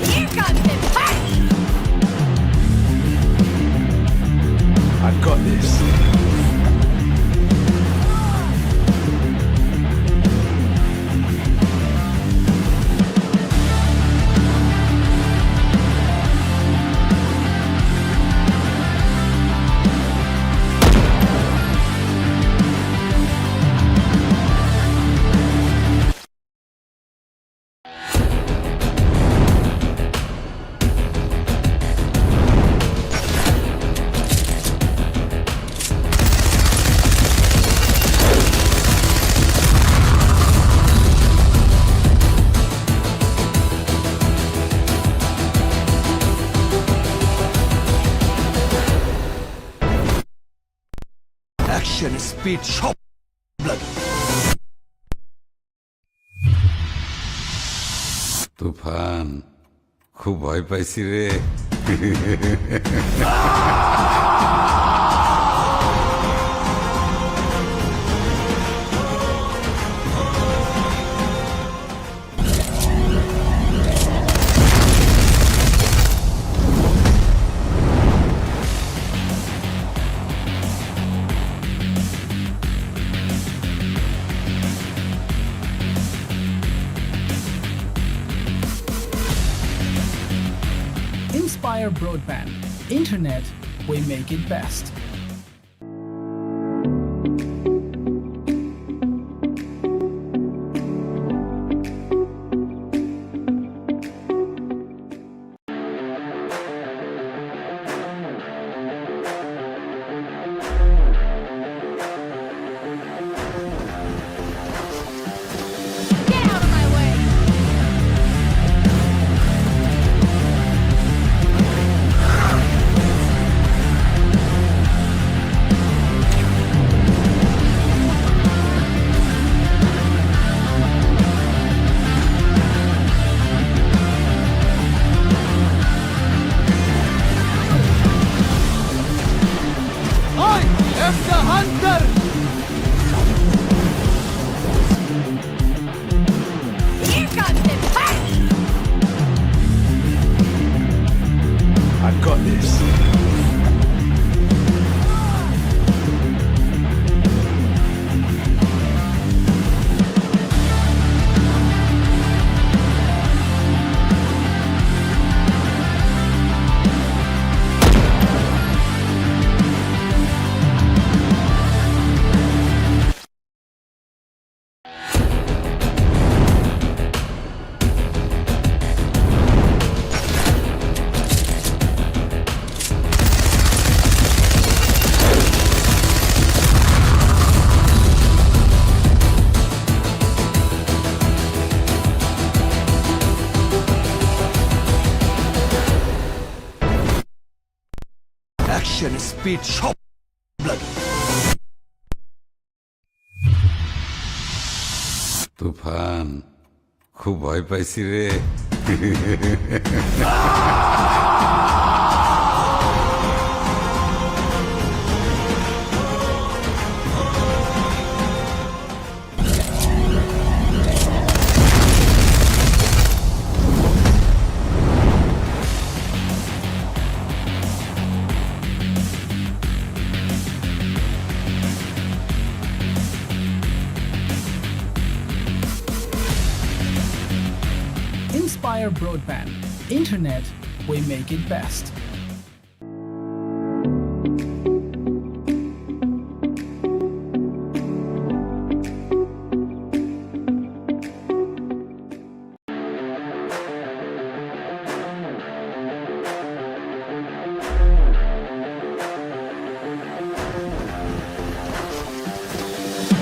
F: Here comes the fight!
C: I've got this. Action speed সব bloody
D: তুফান খুব ভয় পাইছি রে
E: Inspire Broadband. Internet, we make it best.
F: Get out of my way!
C: I am the hunter!
F: Here comes the fight!
C: I've got this. Action speed সব bloody
D: তুফান খুব ভয় পাইছি রে
E: Inspire Broadband. Internet, we make it best.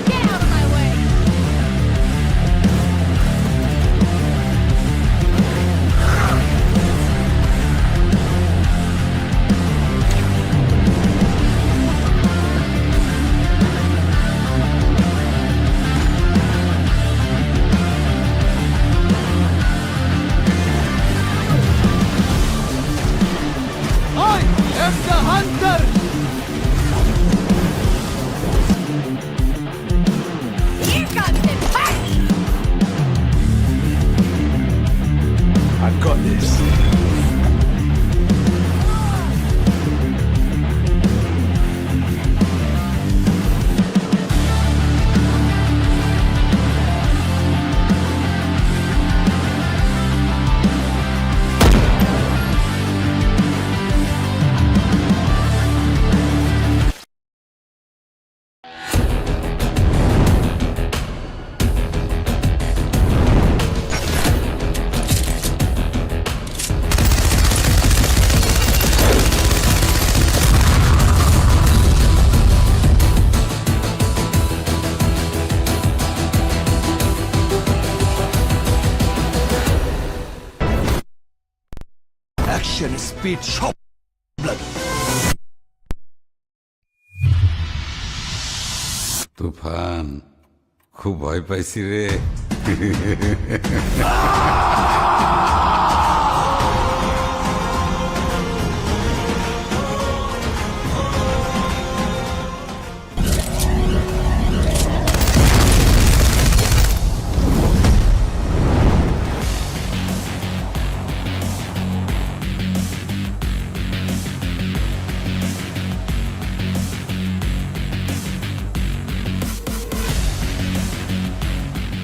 F: Get out of my way!
C: I am the hunter!
F: Here comes the party!
C: I've got this. Action speed shop blood.
D: তুফান খুব ভয় পাইছি রে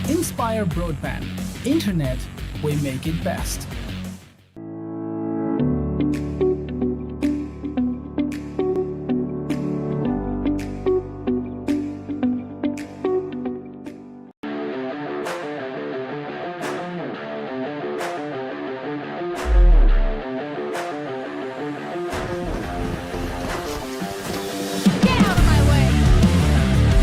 E: Inspire Broadband. Internet, we make it best.
F: Get out of my way!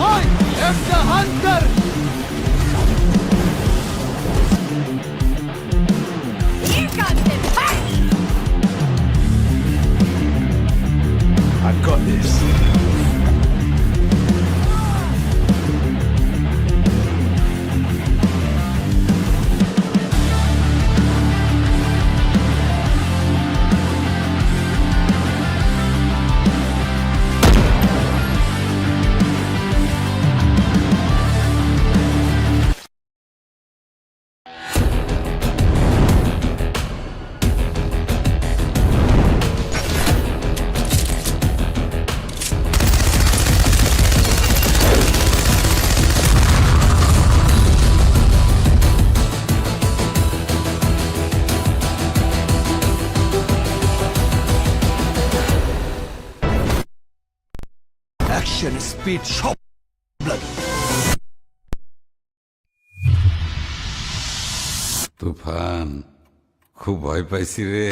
C: I am the hunter!
F: Here comes the party!
C: I've got this. Action speed shop blood.
D: তুফান খুব ভয় পাইছি রে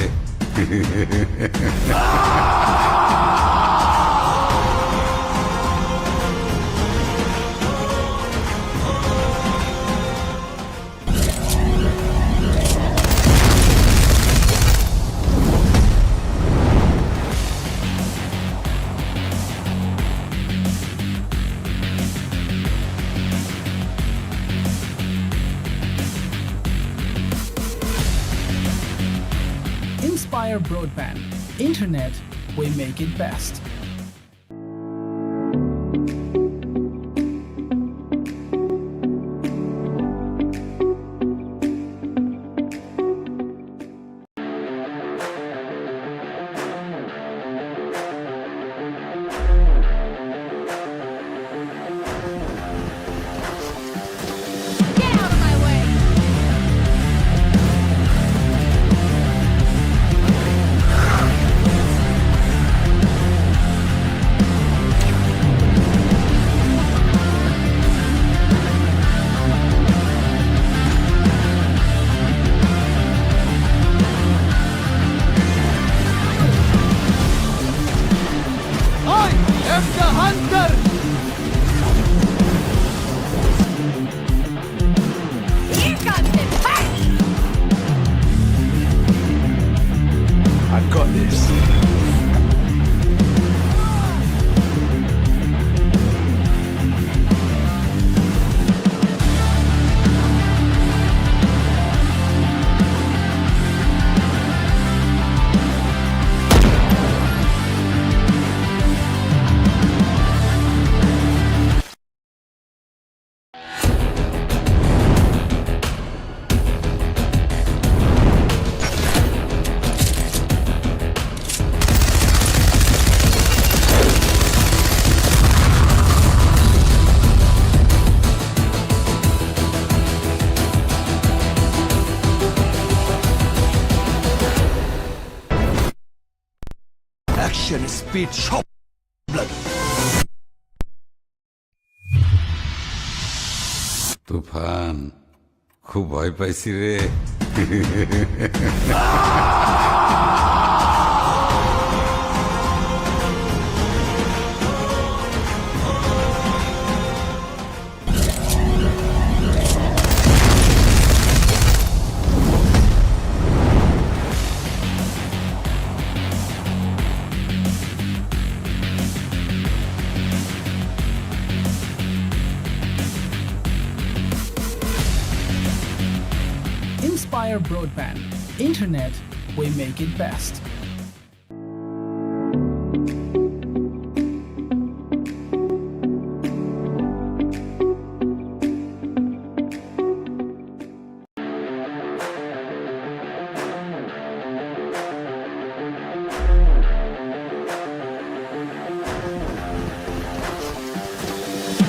E: Inspire Broadband. Internet, we make it best.
F: Get out of my way!
C: I am the hunter!
F: Here comes the fight!
C: I've got this. Action speed shop blood.
D: তুফান খুব ভয় পাইছি রে
E: Inspire Broadband. Internet, we make it best.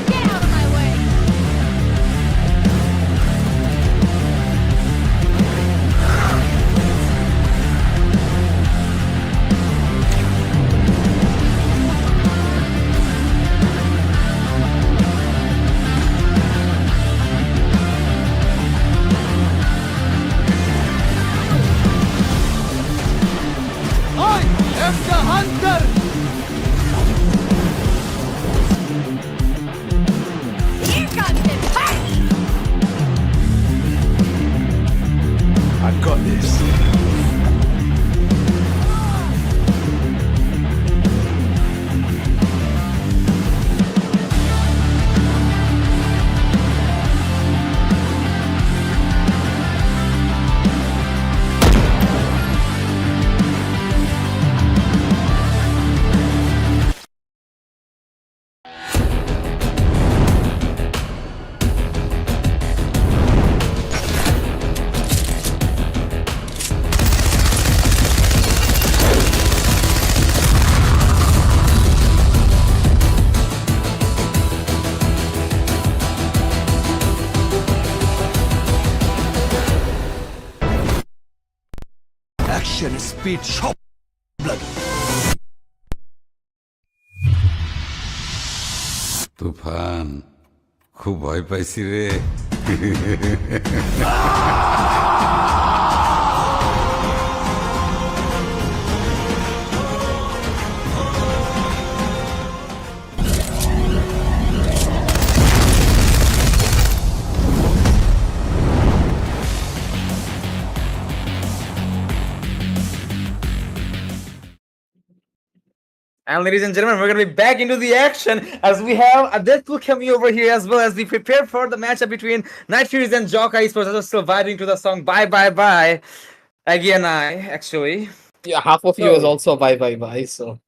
F: Get out of my way!
C: I am the hunter!
F: Here comes the fight!
C: I've got this. Action speed shop blood.
D: তুফান খুব ভয় পাইছি রে
A: And ladies and gentlemen, we're going to be back into the action as we have a Deadpool cameo over here as well as we prepare for the matchup between Night Furies and Joca Esports as we're still vibing to the song Bye Bye Bye. Aggie and I, actually.
B: Yeah, half of you is
A: So-
B: also bye. So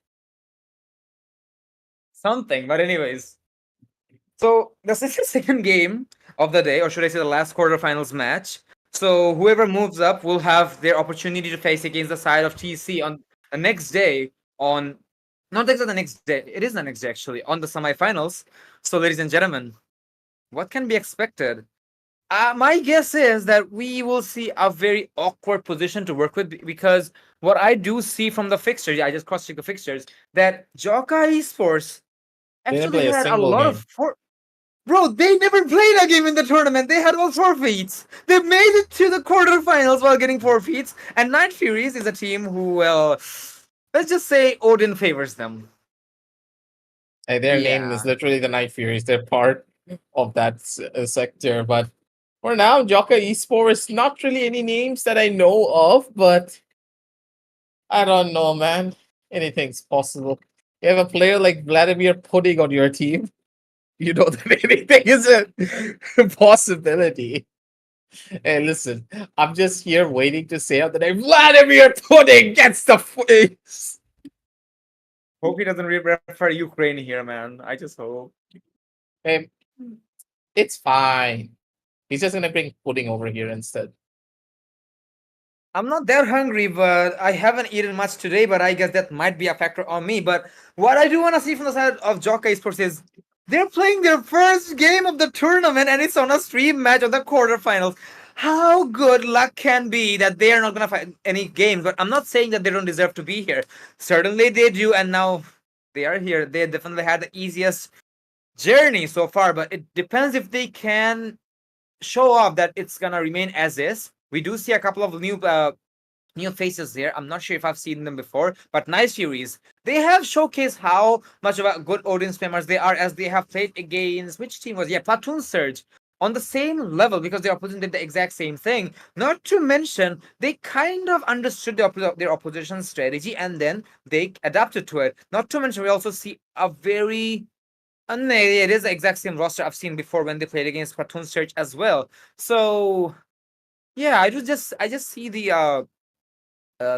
A: Something, but anyways. So this is the second game of the day, or should I say the last quarterfinals match. So whoever moves up will have their opportunity to face against the side of TC on the next day on not exactly the next day, it is the next day actually, on the semifinals. So ladies and gentlemen, what can be expected? My guess is that we will see a very awkward position to work with because what I do see from the fixtures, I just cross-check the fixtures, that Joca Esports
B: they didn't
A: actually
B: play a
A: had a
B: single
A: lot
B: game.
A: of Bro, they never played a game in the tournament. They had all forfeits. They made it to the quarterfinals while getting forfeits. And Night Furies is a team who, well, let's just say Odin favors them.
B: Their name
A: Yeah.
B: is literally the Night Furies. They're part of that sector. But for now, Joca Esports, not really any names that I know of, but I don't know, man. Anything's possible. You have a player like Vladimir Pudding on your team, you know that anything is a possibility. Hey, listen, I'm just here waiting to say out the name Vladimir Pudding gets the face.
A: Hope he doesn't refer Ukraine here, man. I just hope.
B: Hey, it's fine. He's just gonna bring pudding over here instead.
A: I'm not that hungry, but I haven't eaten much today, but I guess that might be a factor on me. But what I do want to see from the side of Joca Esports is they're playing their first game of the tournament and it's on a stream match of the quarterfinals. How good luck can be that they are not going to fight any games, but I'm not saying that they don't deserve to be here. Certainly they do, and now they are here. They definitely had the easiest journey so far, but it depends if they can show off that it's gonna remain as is. We do see a couple of new faces here. I'm not sure if I've seen them before, but Nice Furies. They have showcased how much of a good Odin spammers they are as they have played against which team was Platoon Surge on the same level because their opposition did the exact same thing. Not to mention, they kind of understood their opposition strategy and then they adapted to it. Not to mention, we also see a very and it is the exact same roster I've seen before when they played against Platoon Surge as well. So yeah, I just see the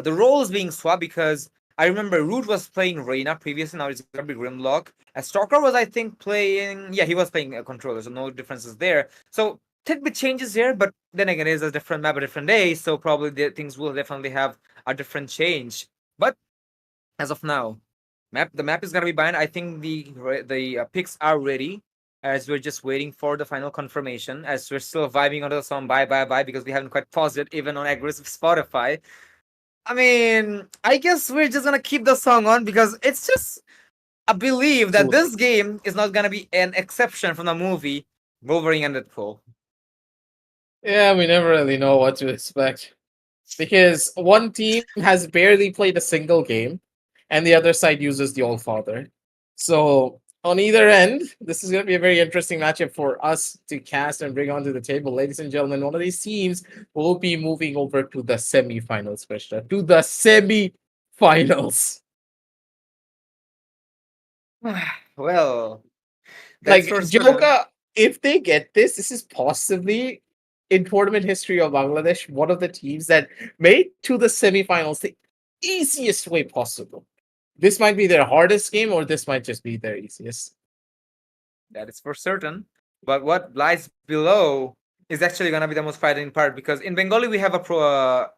A: roles being swapped because I remember Root was playing Reyna previously. Now it's gonna be Grimlock. Stalker was I think playing. Yeah, he was playing a controller, so no differences there. So tidbit changes here, but then again, it is a different map, a different day, so probably things will definitely have a different change. But as of now, the map is gonna be banned. I think the picks are ready. As we're just waiting for the final confirmation, as we're still vibing onto the song bye because we haven't quite paused it even on aggressive Spotify. I mean, I guess we're just gonna keep the song on because it's just I believe that this game is not gonna be an exception from the movie Wolverine and Deadpool.
B: Yeah, we never really know what to expect. Because one team has barely played a single game, and the other side uses the All Father. So on either end, this is going to be a very interesting matchup for us to cast and bring onto the table, ladies and gentlemen. One of these teams will be moving over to the semifinals, Krishna. To the semifinals.
A: Well,
B: Like
A: that's for certain.
B: Joca, if they get this is possibly in tournament history of Bangladesh one of the teams that made to the semifinals the easiest way possible. This might be their hardest game, or this might just be their easiest.
A: That is for certain. But what lies below is actually gonna be the most frightening part because in Bengali we have a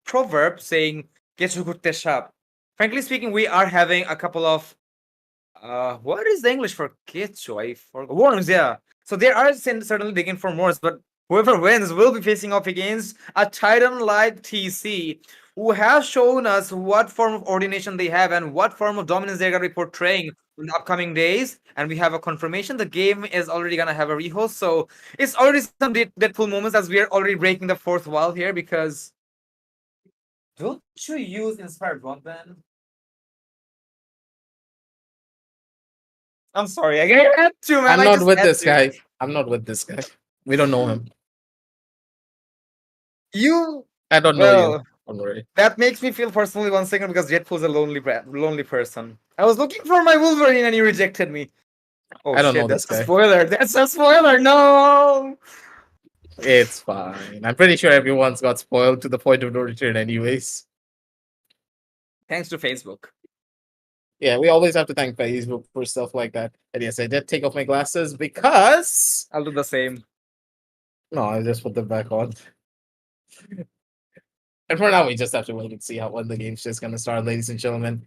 A: proverb saying "Kechu kurte shap." Frankly speaking, we are having a couple of what is the English for kechu? I forgot. Worms, yeah. So they are certainly digging for worms, but whoever wins will be facing off against a Titan like TC, who have shown us what form of ordination they have and what form of dominance they're gonna be portraying in the upcoming days. And we have a confirmation the game is already gonna have a rehost, so it's already some Deadpool moments as we are already breaking the fourth wall here because don't you use inspired broadband? I'm sorry, I had to, man.
B: I'm
A: I
B: not
A: just
B: with
A: had
B: this
A: to.
B: guy. I'm not with this guy. We don't know him.
A: You
B: I don't know you.
A: well,
B: Don't worry.
A: that makes me feel personally 1 second because Jetpool's a lonely person. I was looking for my Wolverine and you rejected me. Oh
B: I don't
A: shit,
B: know this
A: that's a
B: guy.
A: spoiler. That's a spoiler. No.
B: It's fine. I'm pretty sure everyone's got spoiled to the point of no return, anyways.
A: Thanks to Facebook.
B: Yeah, we always have to thank Facebook for stuff like that. And yes, I did take off my glasses because
A: I'll do the same.
B: no, I just put them back on. And for now, we just have to wait and see how when the game's just gonna start, ladies and gentlemen.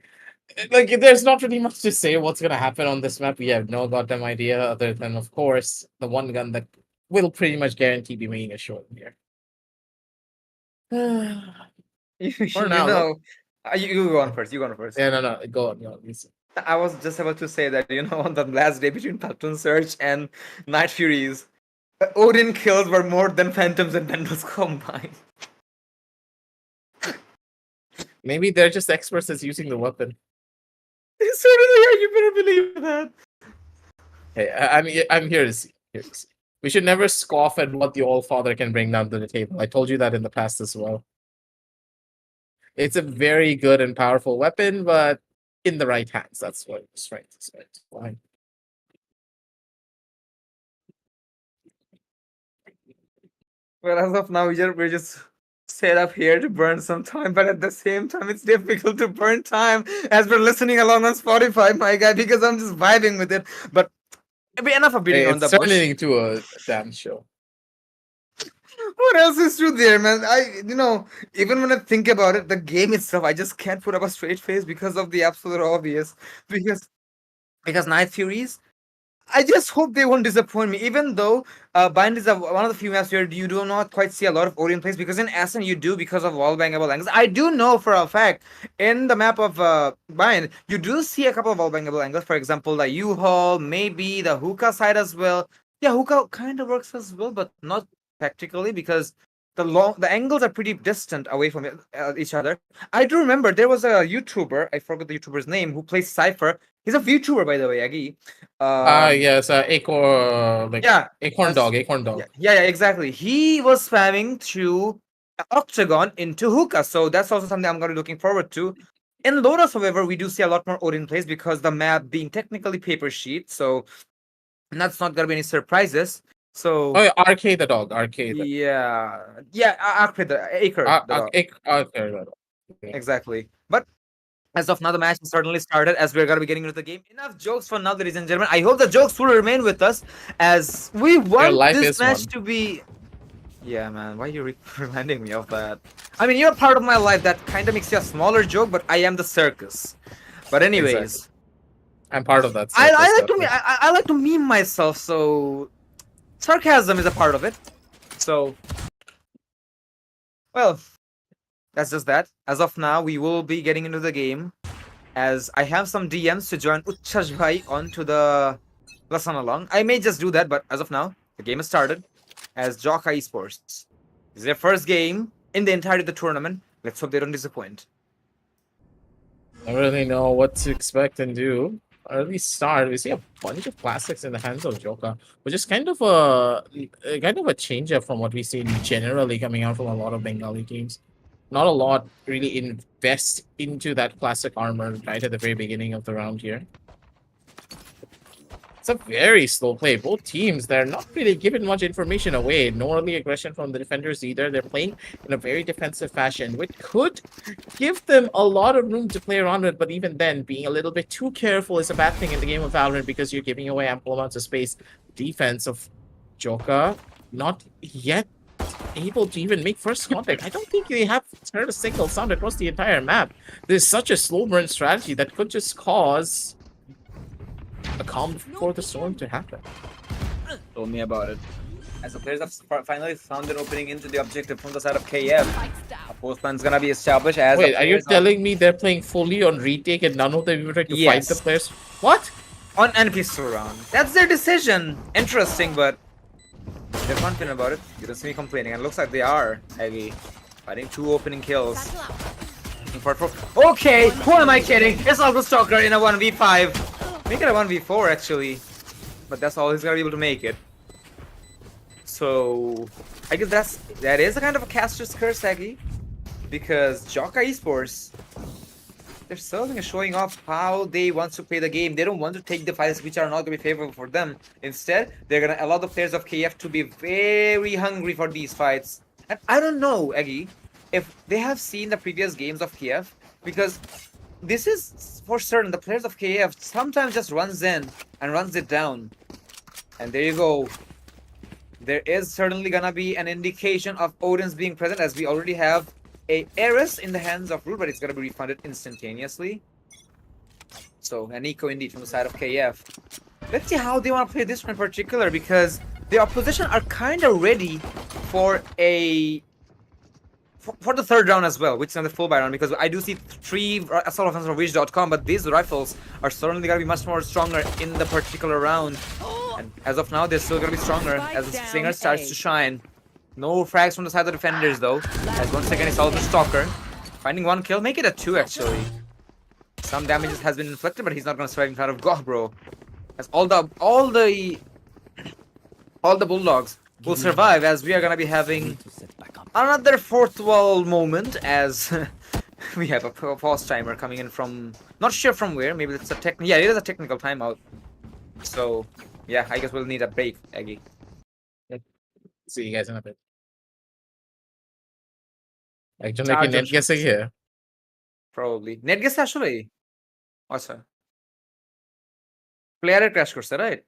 B: Like, there's not really much to say what's gonna happen on this map. We have no goddamn idea, other than, of course, the one gun that will pretty much guarantee be making a short here.
A: You
B: now,
A: know, you go on first. You go on first.
B: Yeah, no, go on, listen.
A: I was just about to say that, on the last day between Platoon Search and Night Furies, Odin kills were more than Phantoms and Vandals combined.
B: Maybe they're just experts at using the weapon.
A: So you better believe that.
B: Hey, I'm here to see. We should never scoff at what the All Father can bring down to the table. I told you that in the past as well. It's a very good and powerful weapon, but in the right hands, that's what strength is. Fine.
A: Well, as of now, we're just set up here to burn some time, but at the same time, it's difficult to burn time as we're listening along on Spotify, my guy, because I'm just vibing with it. But enough of beating on the
B: It's
A: bush.
B: turning into a damn show.
A: What else is true there, man? Even when I think about it, the game itself, I just can't put up a straight face because of the absolute obvious. Because Night Furies, I just hope they won't disappoint me. Even though Bind is one of the few maps where you do not quite see a lot of Orient plays, because in Ascent you do because of wall bangable angles. I do know for a fact in the map of Bind, you do see a couple of wall bangable angles. For example, the U-Haul, maybe the hookah side as well. Yeah, hookah kind of works as well, but not practically because the angles are pretty distant away from each other. I do remember there was a YouTuber, I forgot the YouTuber's name, who plays Cypher. He's a VTuber, by the way, Aggie.
B: Yes, Acorn Dog.
A: Yeah, exactly. He was spamming through Octagon into hookah, so that's also something I'm going to be looking forward to. In Lotus, however, we do see a lot more Odin plays because the map being technically paper sheet, so that's not going to be any surprises. So
B: yeah, Arcade the dog. Arcade.
A: Acre the dog.
B: Arcade the dog.
A: Exactly. But as of now, the match has certainly started as we're going to be getting into the game. Enough jokes for now, ladies and gentlemen. I hope the jokes will remain with us as we want this match to be... Yeah, man. Why are you reminding me of that? I mean, you're part of my life. That kind of makes you a smaller joke, but I am the circus. But anyways... Exactly.
B: I'm part of that.
A: I like to meme myself, so... Sarcasm is a part of it. So... Well... That's just that. As of now, we will be getting into the game. As I have some DMs to join Uchchash Bhai onto the lesson along. I may just do that, but as of now, the game has started. As Joca Esports. This is their first game in the entirety of the tournament. Let's hope they don't disappoint.
B: I don't really know what to expect and do. Or at least start. We see a bunch of classics in the hands of Joca, which is kind of a change up from what we see generally coming out from a lot of Bengali teams. Not a lot really invest into that classic armor right at the very beginning of the round here. It's a very slow play. Both teams, they're not really giving much information away. No early aggression from the defenders either. They're playing in a very defensive fashion, which could give them a lot of room to play around with. But even then, being a little bit too careful is a bad thing in the game of Valorant because you're giving away ample amounts of space. Defense of Joca, not yet able to even make first contact. I don't think they have heard a single sound across the entire map. There's such a slow burn strategy that could just cause a calm before the storm to happen.
A: Told me about it. As the players have finally found an opening into the objective from the side of KF, a post plan's gonna be established as...
B: Wait, are you telling me they're playing fully on retake and none of them even trying to fight the players? What?
A: On NPC round. That's their decision. Interesting, but they're confident about it. You don't see me complaining, and it looks like they are heavy. Fighting 2 opening kills. Okay, who am I kidding? It's Algo Stalker in a 1v5. Make it a 1v4 actually. But that's all he's gonna be able to make it. So I guess that is a kind of a caster's curse, Aggie. Because Joca Esports, they're certainly showing off how they want to play the game. They don't want to take the fights which are not going to be favorable for them. Instead, they're going to allow the players of KF to be very hungry for these fights. And I don't know, Eggy, if they have seen the previous games of KF, because this is for certain the players of KF sometimes just runs in and runs it down. And there you go. There is certainly gonna be an indication of Odin's being present, as we already have a Eris in the hands of Root, but it's gonna be refunded instantaneously. So an eco indeed from the side of KF. Let's see how they want to play this one in particular, because the opposition are kind of ready for a for the third round as well, which is on the full buy round, because I do see 3 assault offensive from Wish.com, but these rifles are certainly gonna be much more stronger in the particular round. And as of now, they're still gonna be stronger as the Singer starts to shine. No frags from the side of the defenders though, as once again it's all the Stalker. Finding 1 kill, make it a 2 actually. Some damage has been inflicted, but he's not gonna survive in front of Goh, bro. As all the Bulldogs will survive, as we are gonna be having another 4th wall moment, as we have a pause timer coming in from, not sure from where, maybe it's a yeah, it is a technical timeout. So yeah, I guess we'll need a break, Aggie.
B: See you guys in a bit. একজন নাকি net গেছে গিয়ে
A: Probably net গেছে আসলে আচ্ছা প্লেয়ারের crash করছে, right?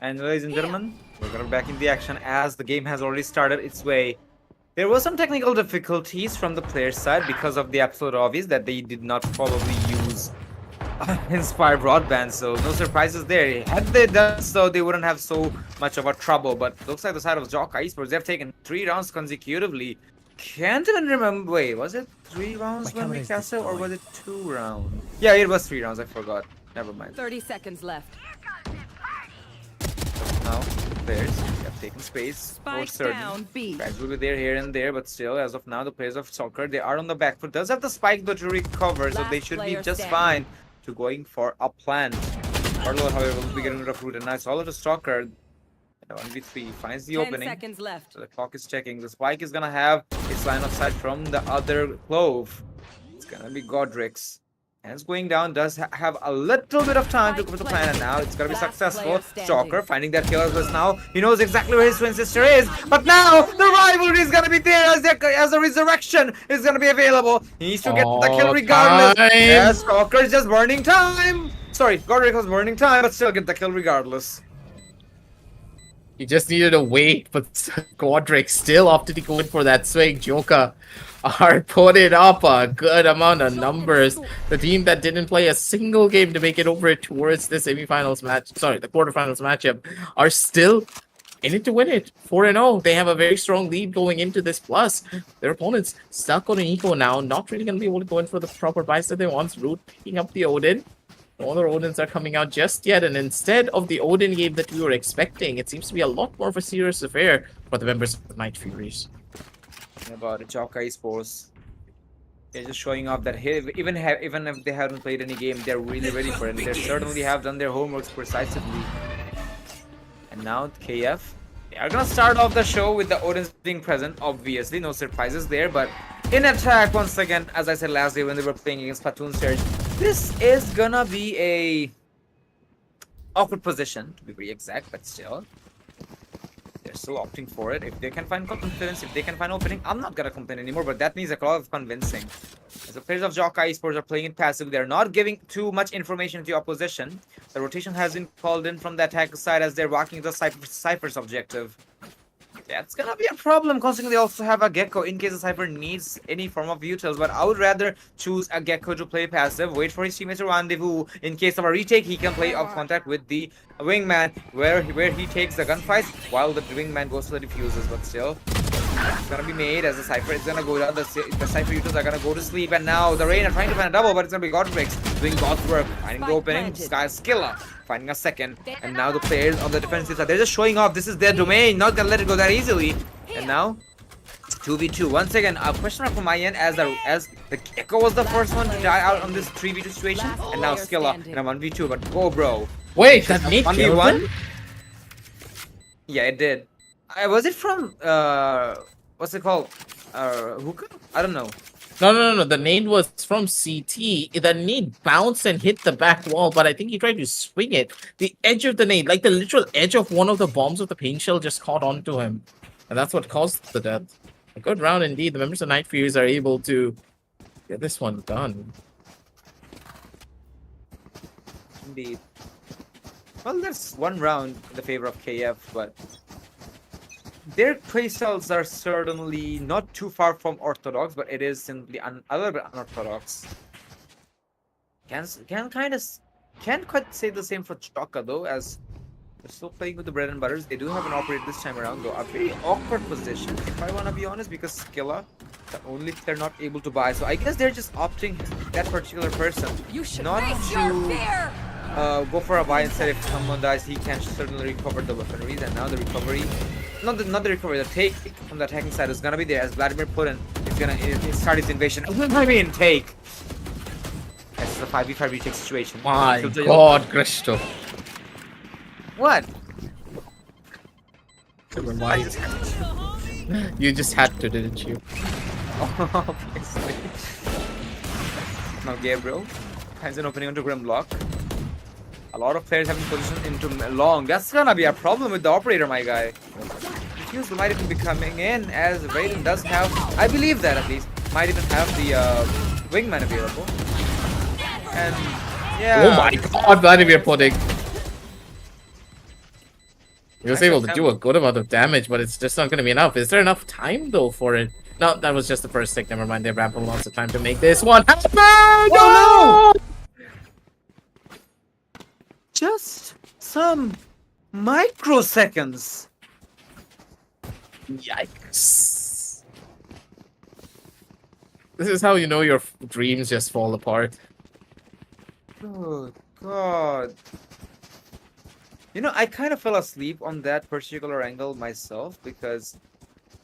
A: And ladies and gentlemen, we're gonna be back in the action as the game has already started its way. There were some technical difficulties from the player side because of the absolute obvious that they did not probably use Inspire Broadband, so no surprises there. Had they done so, they wouldn't have so much of a trouble, but looks like the side of Joca Esports, they've taken 3 rounds consecutively. Can't even remember, wait, was it 3 rounds when we cast it, or was it 2 rounds? Yeah, it was 3 rounds, I forgot. Never mind.
F: 30 seconds left.
A: Now, players have taken space for
F: Spike
A: certain.
F: down, B.
A: Frags will be there here and there, but still, as of now, the players of soccer, they are on the back foot. Does have the spike though to recover, so they
F: Last
A: should be
F: player
A: just
F: standing.
A: fine to going for a plant. Arlo, however, will be getting rid of root, and now it's all of the stalker. 1v3 finds the
F: 10
A: opening.
F: seconds left.
A: So the clock is checking. The spike is gonna have its line of sight from the other clove. It's gonna be Godric's. Hands going down, does have a little bit of time to go for the plan, and now it's gonna be
F: Last
A: successful.
F: player standing.
A: Stalker finding that killer list now. He knows exactly where his twin sister is, but now the rivalry is gonna be there as the resurrection is gonna be available. He needs to get the kill regardless.
B: Time.
A: Yes, Stalker is just burning time. Sorry, Godric was burning time, but still get the kill regardless.
B: You just needed to wait, but Godric still opted to go in for that swing. Joca are putting up a good amount of numbers. The team that didn't play a single game to make it over towards the semifinals match, sorry, the quarterfinals matchup, are still in it to win it. 4-0. They have a very strong lead going into this. Plus, their opponents stuck on an eco now, not really going to be able to go in for the proper buys that they want. Root picking up the Odin. No other Odins are coming out just yet, and instead of the Odin game that we were expecting, it seems to be a lot more of a serious affair for the members of the Night Furies.
A: About Joca Esports, they're just showing off that even if they haven't played any game, they're really ready for it. They certainly have done their homeworks precisely. And now KF, they are gonna start off the show with the Odins being present. Obviously, no surprises there, but in attack once again, as I said last day when they were playing against Platoon Surge, this is gonna be a awkward position to be very exact, but still. They're still opting for it. If they can find confidence, if they can find opening, I'm not gonna complain anymore, but that needs a lot of convincing. As the players of Joca Esports are playing it passive, they're not giving too much information to the opposition. The rotation has been called in from the attack side as they're walking the Cypher's objective. That's gonna be a problem, considering they also have a Gecko in case the Cypher needs any form of utils, but I would rather choose a Gecko to play passive, wait for his teammates to rendezvous. In case of a retake, he can play off contact with the Wingman, where he takes the gunfights, while the Wingman goes to the diffusers, but still. It's gonna be made as the Cypher is gonna go down, the Cypher utils are gonna go to sleep, and now the Rain are trying to find a double, but it's gonna be Godrix doing God's work, finding the opening, Skiller finding a second, and now the players on the defensive side, they're just showing off, this is their domain, not gonna let it go that easily. And now 2v2 once again, a question mark from my end as the Gecko was the first one to die out on this 3v2 situation, and now Skilla in a 1v2, but go bro.
B: Wait, that made
A: 1v1? Yeah, it did. Was it from what's it called? Hookah? I don't know.
B: No. The nade was from CT. The nade bounced and hit the back wall, but I think he tried to swing it. The edge of the nade, like the literal edge of one of the bombs of the paint shell, just caught onto him. And that's what caused the death. A good round indeed. The members of Night Furies are able to get this one done.
A: Indeed. Well, there's one round in the favor of KF, but their playstyles are certainly not too far from orthodox, but it is simply a little bit unorthodox. Can't quite say the same for Joca though, as they're still playing with the bread and butters. They do have an operator this time around though. A very awkward position, if I wanna be honest, because Skilla, the only player not able to buy. So I guess they're just opting that particular person.
F: You should
A: not
F: face your
A: to
F: fear.
A: go for a buy instead. If someone dies, he can certainly recover the weaponries, and now the recovery, not the recovery, the take from the attacking side is gonna be there as Vladimir Putin is gonna start his invasion. I mean, take. This is a 5v5 retake situation.
B: My God, Christo.
A: What?
B: Never mind. You just had to, didn't you?
A: Obviously. Now Gabriel finds an opening onto Grimlock. A lot of players have been positioned into long. That's gonna be a problem with the operator, my guy. Diffuse might even be coming in, as Raiden does have, I believe that at least, might even have the Wingman available. And yeah.
B: Oh my God, Vladimir Pudding. He was
A: Nice
B: able to
A: attempt.
B: do a good amount of damage, but it's just not going to be enough. Is there enough time, though, for it? No, that was just the first tick. Never mind. They have ample lots of time to make this one happen.
A: Oh, no! Just some microseconds.
B: Yikes. This is how you know your dreams just fall apart.
A: Oh, God. You know, I kind of fell asleep on that particular angle myself because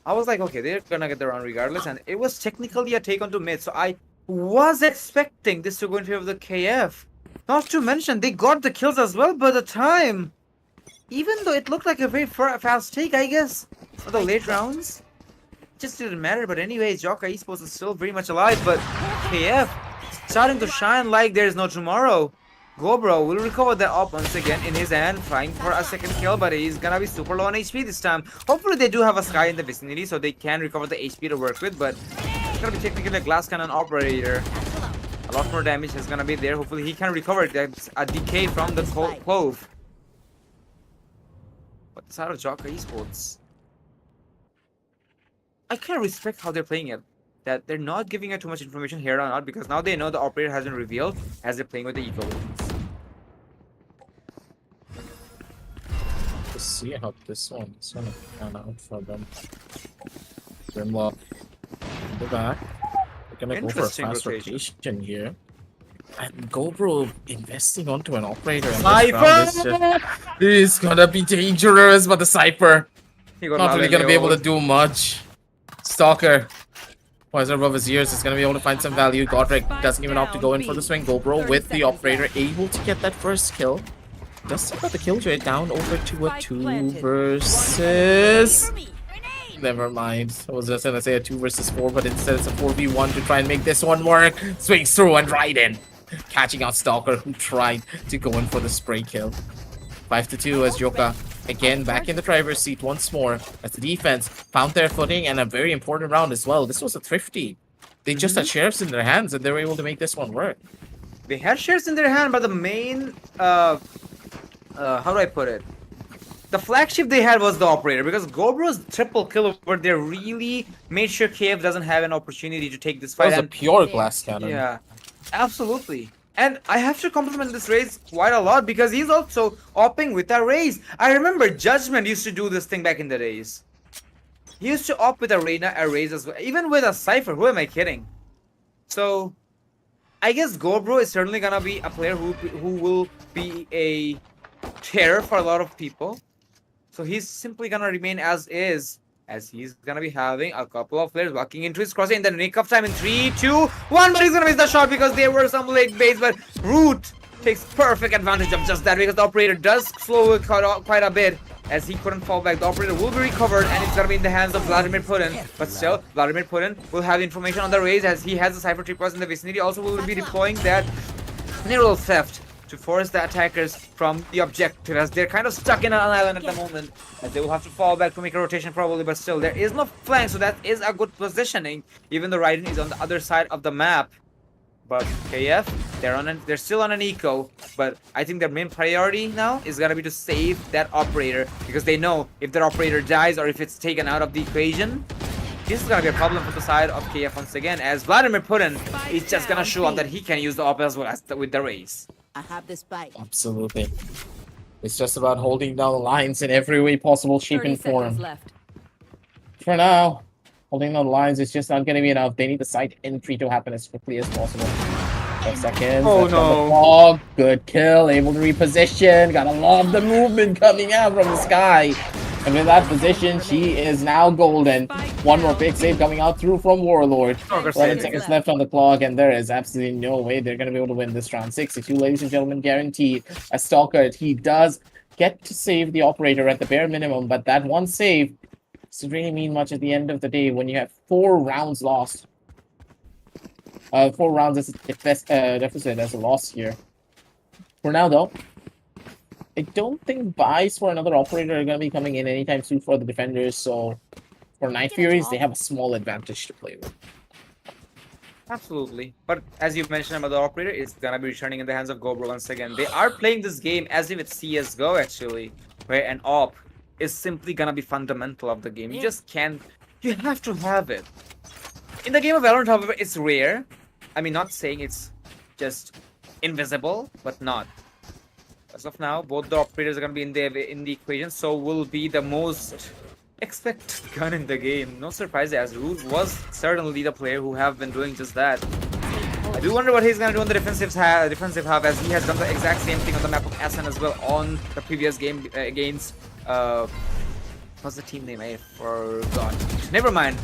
A: I was like, okay, they're gonna get the round regardless, and it was technically a take onto mid, so I was expecting this to go in favor of the KF. Not to mention, they got the kills as well by the time. Even though it looked like a very fast take, I guess, for the late rounds. It just didn't matter, but anyways, Joca Esports is still very much alive, but KF starting to shine like there's no tomorrow. GoBro will recover the op once again in his hand, trying for a second kill, but he's gonna be super low on HP this time. Hopefully they do have a Sky in the vicinity so they can recover the HP to work with, but it's gonna be technically a glass cannon operator. A lot more damage is gonna be there. Hopefully he can recover that decay from the clove. But the side of Joca Esports, I kind of respect how they're playing it. That they're not giving it too much information here on out because now they know the operator hasn't revealed as they're playing with the eco weapons.
B: Let's see how this one's gonna pan out for them. Grimlock. Go back. We're gonna go for a
A: Interesting
B: fast
A: rotation.
B: rotation here. And GoBro investing onto an operator. in this
A: Cypher!
B: round is just- It's gonna be dangerous, but the Cypher
A: He got
B: not really gonna be able to
A: Laleo.
B: do much. Stalker. Wiser above his ears is gonna be able to find some value. Godric doesn't even have to go in for the swing. GoBro with the operator able to get that first kill. Does still got the kill rate down over to a 2 versus. Never mind. I was just gonna say a 2 versus 4, but instead it's a 4v1 to try and make this one work. Swings through and right in. Catching out Stalker, who tried to go in for the spray kill. 5-2 as Joca again back in the driver's seat once more as the defense found their footing and a very important round as well. This was a thrifty. They just had sheriffs in their hands and they were able to make this one work.
A: They had shares in their hand, but the main, how do I put it? The flagship they had was the operator because GoBro's triple kill over there really made sure KF doesn't have an opportunity to take this
B: That
A: fight.
B: was a
A: And
B: pure glass cannon.
A: yeah, absolutely. And I have to compliment this raise quite a lot because he's also opping with a raise. I remember Judgment used to do this thing back in the days. He used to op with a raise as well. Even with a Cypher, who am I kidding? So, I guess GoBro is certainly gonna be a player who will be a terror for a lot of people. So he's simply gonna remain as is. As he's gonna be having a couple of players walking into his crossing in the nick of time in 3, 2, 1, but he's gonna miss the shot because there were some late baits, but Root takes perfect advantage of just that because the operator does slow it quite a bit as he couldn't fall back. The operator will be recovered and it's gonna be in the hands of Vladimir Putin, but still Vladimir Putin will have information on the raise as he has a Cypher Tripwires in the vicinity. Also will be deploying that Neural Theft to force the attackers from the objective as they're kind of stuck in an island at the moment as they will have to fall back to make a rotation probably, but still there is no flank, so that is a good positioning even though Raiden is on the other side of the map. But KF, they're still on an eco, but I think their main priority now is gonna be to save that operator because they know if that operator dies or if it's taken out of the equation, this is gonna be a problem for the side of KF once again as Vladimir Putin is just gonna show up that he can use the op as well as with the raise.
G: I have this bite.
B: Absolutely. It's just about holding down the lines in every way possible, shape,
G: 30
B: and form.
G: seconds left.
B: For now, holding down the lines is just not going to be enough. They need the site entry to happen as quickly as possible. 5 seconds.
A: Oh,
B: That's on the
A: no.
B: clock. Good kill. Able to reposition. Gotta love the movement coming out from the sky. And with that position, she is now golden. One more big save coming out through from Warlord. 11 seconds left on the clock, and there is absolutely no way they're going to be able to win this round. 62, ladies and gentlemen, guaranteed. A Stalker, he does get to save the operator at the bare minimum, but that one save doesn't really mean much at the end of the day when you have 4 rounds lost. 4 rounds as a deficit as a loss here. For now, though, I don't think buys for another operator are going to be coming in anytime soon for the defenders, so for Night Furies, they have a small advantage to play with.
A: Absolutely. But as you mentioned about the operator, it's gonna be returning in the hands of GoBro once again. They are playing this game as if it's CSGO actually, where an op is simply gonna be fundamental of the game. You just can't. You have to have it. In the game of Valorant, however, it's rare. I mean, not saying it's just invisible, but not. As of now, both the operators are gonna be in the equation, so will be the most expected gun in the game. No surprise, as Root was certainly the player who have been doing just that. I do wonder what he's gonna do on the defensive half, as he has done the exact same thing on the map of SN as well on the previous game against what's the team name? I forgot. Never mind.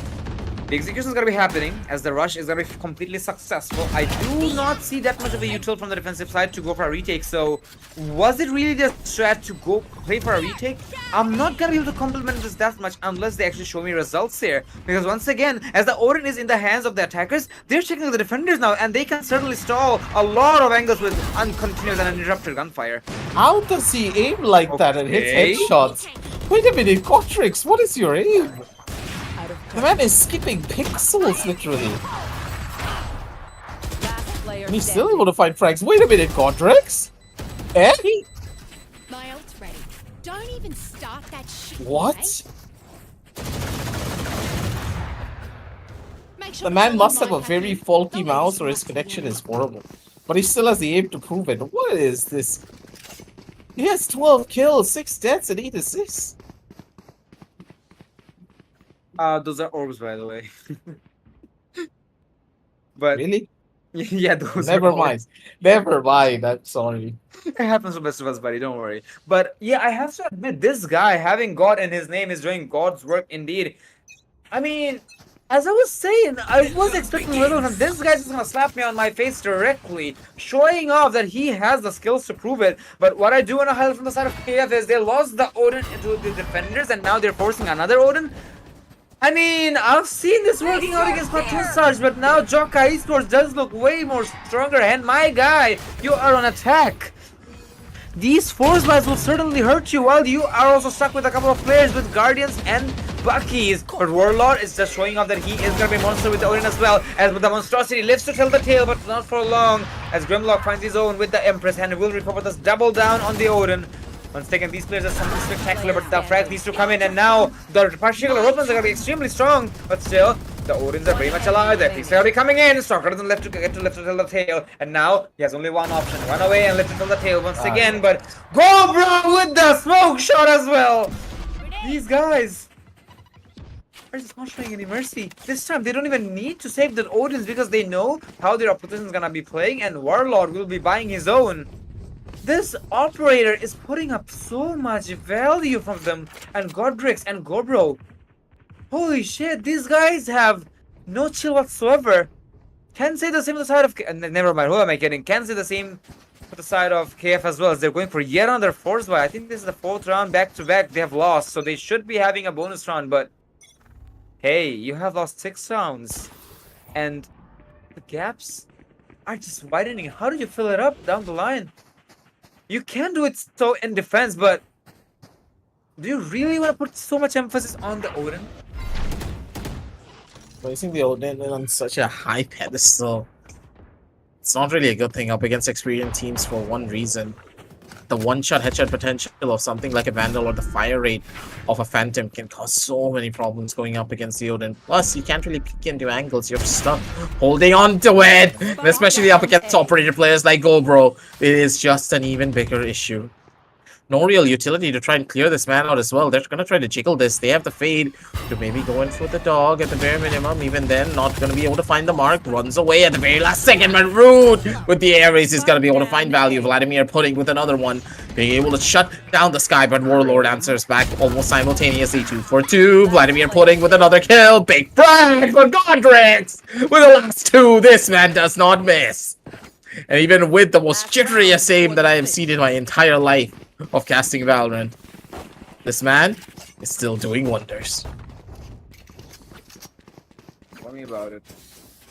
A: The execution is going to be happening as the rush is going to be completely successful. I do not see that much of a util from the defensive side to go for a retake. So, was it really the strat to go play for a retake? I'm not going to be able to compliment this that much unless they actually show me results here. Because once again, as the Odin is in the hands of the attackers, they're checking the defenders now, and they can certainly stall a lot of angles with uncontinuous and uninterrupted gunfire.
B: How does he aim like that and
A: Okay.
B: hit headshots? Wait a minute, Cotrix, what is your aim? The man is skipping pixels, literally. And he's still able to find frags. Wait a minute, Cotrix? Eh?
F: My ult's ready. Don't even start that shit.
B: What?
F: okay? Make sure
B: The man
F: all
B: must
F: of
B: have a
F: mine
B: very
F: you.
B: faulty
F: Don't let
B: mouse
F: this
B: or his
F: rush
B: connection
F: away.
B: is horrible. But he still has the aim to prove it. What is this? He has 12 kills, 6 deaths, and 8 assists.
A: Those are orbs, by the way. But
B: Really?
A: yeah, those
B: Never
A: are orbs.
B: mind. Never mind. I'm sorry.
A: It happens to best of us, buddy. Don't worry. But yeah, I have to admit, this guy having God in his name is doing God's work indeed. I mean, as I was saying, I was expecting a little from this guy just gonna slap me on my face directly, showing off that he has the skills to prove it. But what I do want to highlight from the side of KF is they lost the Odin into the defenders, and now they're forcing another Odin. I mean, I've seen this working out against Platoon Sarge, but now Joca Esports does look way more stronger. And my guy, you are on attack. These force buys will certainly hurt you, while you are also stuck with a couple of players with Guardians and Buckies. But Warlord is just showing off that he is going to be a monster with the Odin as well. As the monstrosity lives to tell the tale, but not for long. As Grimlock finds his own with the Empress and will recover this double down on the Odin. Once again, these players are something spectacular, but the frag needs to come in, and now the particular Rothmans are going to be extremely strong, but still, the Odins are very much alive. The Pixie are coming in, stronger than left to get to left to tell the tail, and now he has only one option: run away and lift to tell the tail once again. But go, bro, with the smoke shot as well. These guys are just not showing any mercy. This time, they don't even need to save the Odins because they know how their opposition is going to be playing, and Warlord will be buying his own. This operator is putting up so much value from them, and Godrix and Gobro. Holy shit, these guys have no chill whatsoever. Can say the same on the side of never mind, who am I kidding? Can say the same for the side of KF as well, as they're going for yet another force buy. I think this is the 4th round back to back they have lost, so they should be having a bonus round, but hey, you have lost 6 rounds, and the gaps are just widening. How do you fill it up down the line? You can do it so in defense, but do you really want to put so much emphasis on the Odin?
B: Placing the Odin on such a high pedestal. It's not really a good thing up against experienced teams for one reason. The one-shot headshot potential of something like a Vandal or the fire rate of a Phantom can cause so many problems going up against the Odin. Plus, you can't really peek into angles. You're stuck holding on to it. And especially up against operator players like GoBro, it is just an even bigger issue. No real utility to try and clear this man out as well. They're going to try to jiggle this. They have the fade to maybe go in for the dog at the bare minimum. Even then, not going to be able to find the mark. Runs away at the very last second. But Rude with the air race is going to be able to find value. Vladimir Pudding with another one. Being able to shut down the sky. But Warlord answers back almost simultaneously. 2 for 2. Vladimir Pudding with another kill. Big frag for Godrix. With the last 2, this man does not miss. And even with the most jitteriest aim that I have seen in my entire life of casting Valorant, this man is still doing wonders.
A: Tell me about it.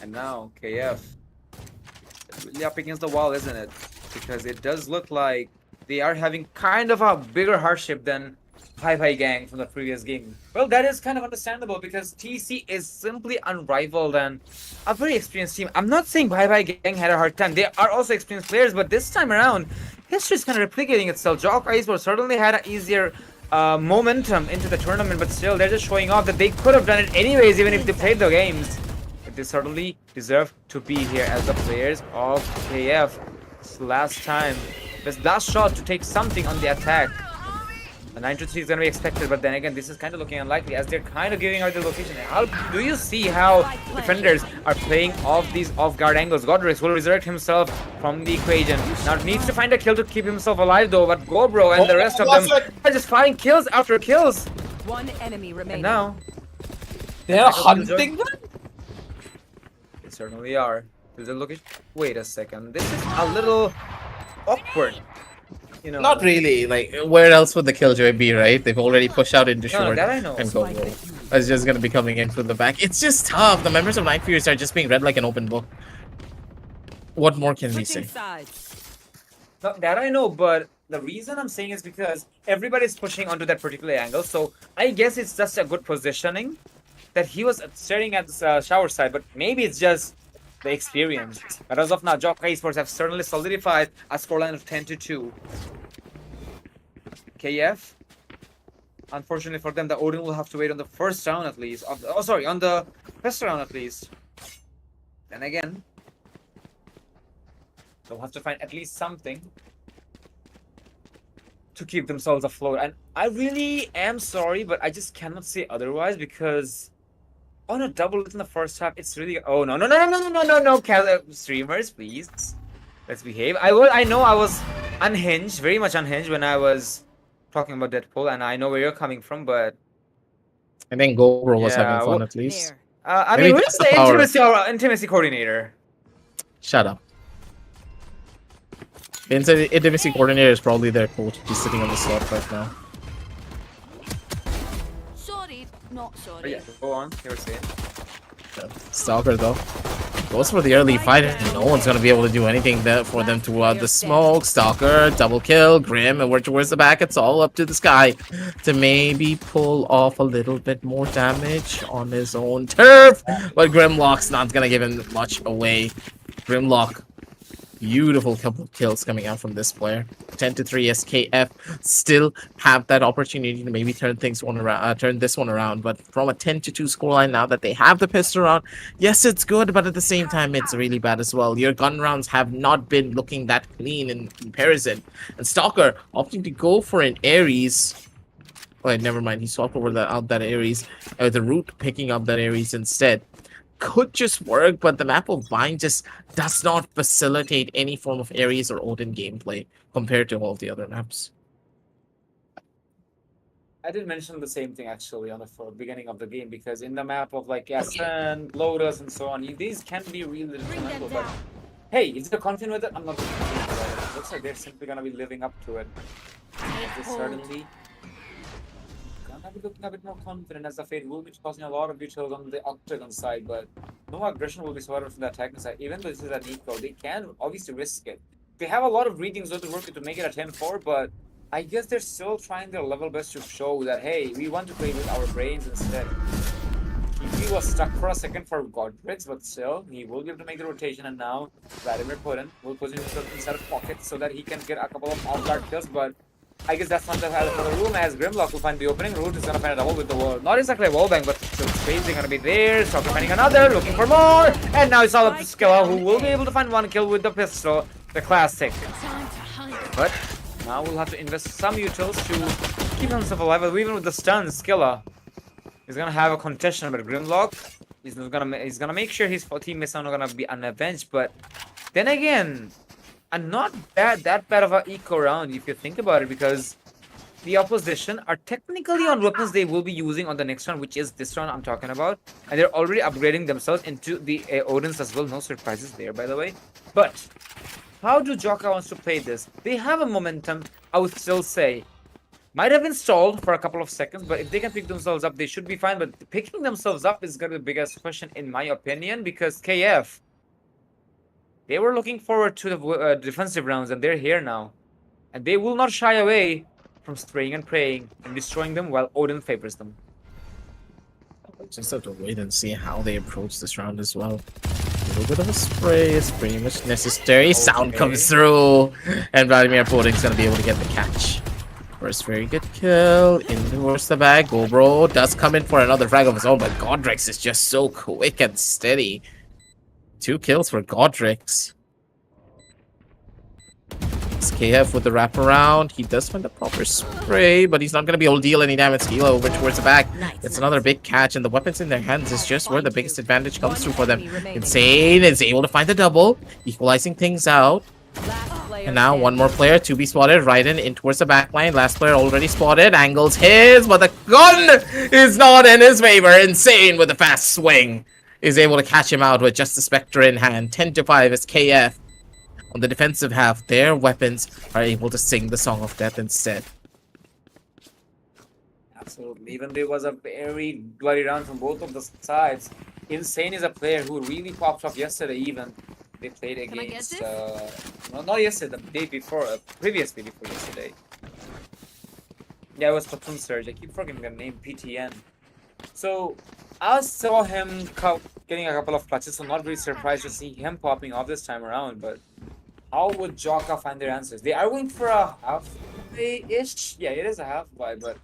A: And now, KF. It's really up against the wall, isn't it? Because it does look like they are having kind of a bigger hardship than Hi Gang from the previous game. Well, that is kind of understandable because TC is simply unrivaled and a very experienced team. I'm not saying Hi Gang had a hard time. They are also experienced players, but this time around, history is kind of replicating itself. Joca Esports certainly had an easier momentum into the tournament, but still they're just showing off that they could have done it anyways, even if they played the games. But they certainly deserve to be here as the players of KF. It's last time, this last shot to take something on the attack. A 9-3 is gonna be expected, but then again, this is kind of looking unlikely as they're kind of giving out the location. How do you see how defenders are playing off these off-guard angles? Godrix will resurrect himself from the equation. Now needs to find a kill to keep himself alive though, but Gobro and the rest of them are just firing kills after kills.
G: One enemy
A: And
G: remaining.
A: now
B: They're hunting them?
A: they certainly are. There's a location. Wait a second. This is a little awkward. You know.
B: Not really. Like, where else would the killjoy be, right? They've already pushed out into
A: No,
B: short
A: that I know.
B: and go. It's just gonna be coming in from the back. It's just tough. The members of Night Furies are just being read like an open book. What more can we say?
G: Switching sides.
A: No, that I know, but the reason I'm saying is because everybody's pushing onto that particular angle. So I guess it's just a good positioning that he was staring at the shower side, but maybe it's just the experience. But as of now, Joca Esports have certainly solidified a scoreline of 10-2. KF, unfortunately for them, the Odin will have to wait on the first round at least. On the first round at least. Then again, they'll have to find at least something to keep themselves afloat. And I really am sorry, but I just cannot say otherwise because on a double in the first half, it's really. Oh no! Streamers, please, let's behave. I know I was unhinged, very much unhinged when I was talking about Deadpool, and I know where you're coming from, but
B: I think Gobro was
A: Yeah,
B: having fun
A: well-
B: at least.
G: There.
A: I
B: Maybe
A: mean,
B: that's
A: who's
B: the
A: the
B: power.
A: intimacy coordinator?
B: Shut up. The intimacy coordinator is probably their coach. He's sitting on the slot right now.
G: Sorry, not
A: Oh,
G: sorry.
A: yeah, go on. You were saying.
B: Stalker though goes for the early fight, and no one's gonna be able to do anything there for them to the smoke. Stalker double kill. Grim, and we're towards the back. It's all up to this guy to maybe pull off a little bit more damage on his own turf, but Grimlock's not gonna give him much away. Grimlock, beautiful couple of kills coming out from this player. 10-3 SKF still have that opportunity to maybe turn this one around, but from a 10-2 scoreline now that they have the pistol round, yes, it's good, but at the same time it's really bad as well. Your gun rounds have not been looking that clean in comparison, and Stalker opting to go for an Ares. Wait, never mind, he swapped over that Ares, the Root picking up that Ares instead. Could just work, but the map of Bind just does not facilitate any form of Ares or Odin gameplay compared to all of the other maps.
A: I did mention the same thing actually on the beginning of the game because in the map of like Ascent, Lotus, and so on, these can be really detrimental. But hey, is it confident with it? I'm not really confident about it. It looks like they're simply gonna be living up to it. They certainly gonna be looking a bit more confident as the Fate will be causing a lot of details on the Octagon side, but no aggression will be sorted from the attacking side. Even though this is a Nico, they can obviously risk it. They have a lot of readings though to work with to make it a 10-4, but I guess they're still trying their level best to show that, hey, we want to play with our brains instead. He was stuck for a second for Godrix, but still, he will be able to make the rotation, and now Vladimir Putin will position himself inside of pockets so that he can get a couple of off-guard kills, but I guess that's not the highlight for the room, as Grimlock will find the opening. Root is gonna find a double with the wall. Not exactly a wallbang, but still space is gonna be there. Stalker finding another, looking for more, and now it's all up to Skilla, who will be able to find one kill with the pistol, the classic.
F: Time to hunt.
A: But now we'll have to invest some utils to keep himself alive. But even with the stun, Skilla is gonna have a contention, but Grimlock is gonna make sure his teammates are not gonna be unavenged. But then again, and not that bad of an eco round if you think about it, because the opposition are technically on weapons they will be using on the next round, which is this round I'm talking about, and they're already upgrading themselves into the Odins as well. No surprises there, by the way. But how do Joca wants to play this? They have a momentum, I would still say. Might have been stalled for a couple of seconds, but if they can pick themselves up, they should be fine. But picking themselves up is going to be the biggest question in my opinion, because KF, they were looking forward to the defensive rounds, and they're here now. And they will not shy away from spraying and praying and destroying them while Odin favors them.
B: Just have to wait and see how they approach this round as well. A little bit of a spray is pretty much necessary. Sound comes through, and Vladimir Putin's gonna be able to get the catch. First very good kill. In towards the bag. Gobro does come in for another frag of his own, but Godrix is just so quick and steady. 2 kills for Godrix. It's KF with the wraparound. He does find the proper spray, but he's not going to be able to deal any damage. Heal over towards the back. It's another big catch, and the weapons in their hands is just where the biggest advantage comes through for them. Insane is able to find the double, equalizing things out. And now one more player to be spotted. Raiden in towards the back line. Last player already spotted. Angles his, but the gun is not in his favor. Insane with the fast swing is able to catch him out with just the Spectre in hand. 10-5 is KF. On the defensive half, their weapons are able to sing the Song of Death instead.
A: Absolutely. Even there was a very bloody round from both of the sides. Insane is a player who really popped off yesterday even. They played against, no, not yesterday, the day before, previously before yesterday. Yeah, it was Platoon Surge. I keep forgetting the name, PTN. So, I saw him getting a couple of clutches, so not really surprised to see him popping off this time around, but how would Joca find their answers? They are going for a half-ish. Yeah, it is a half-buy, but...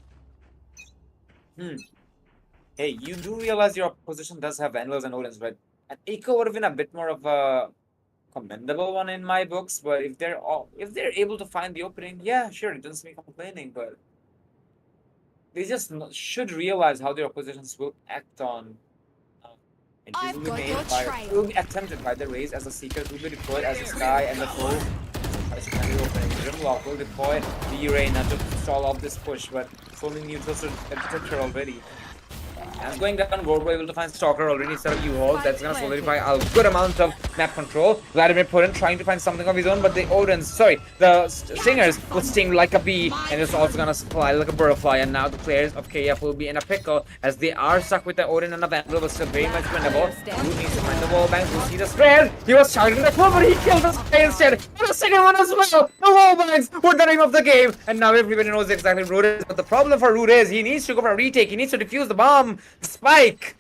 A: Hey, you do realize your opposition does have Vandals and Odins, right? And Eco would have been a bit more of a commendable one in my books, but if they're able to find the opening, yeah, sure, it doesn't mean complaining, but they just should realize how their oppositions will act on. It will be made by, it will be attempted by the Raze as a seeker, it will be deployed as a Sky and the Foe. Grimlock will deploy the Reina to stall off this push, but it's only neutrals to detect her already. And going down, Gorbo able to find Stalker already instead of U-Haul. That's gonna solidify a good amount of map control. Vladimir Putin trying to find something of his own, but the the Stingers will sting like a bee, and it's also gonna fly like a butterfly. And now the players of KF will be in a pickle as they are stuck with the Odin and the Vandal, but still very much winnable. Who needs to find the wall banks? We'll see the spread. He was targeting the club, but he killed the spray instead. And the second one as well. The wall banks were the name of the game, and now everybody knows exactly what Root is. But the problem for Root is he needs to go for a retake. He needs to defuse the bomb. Spike!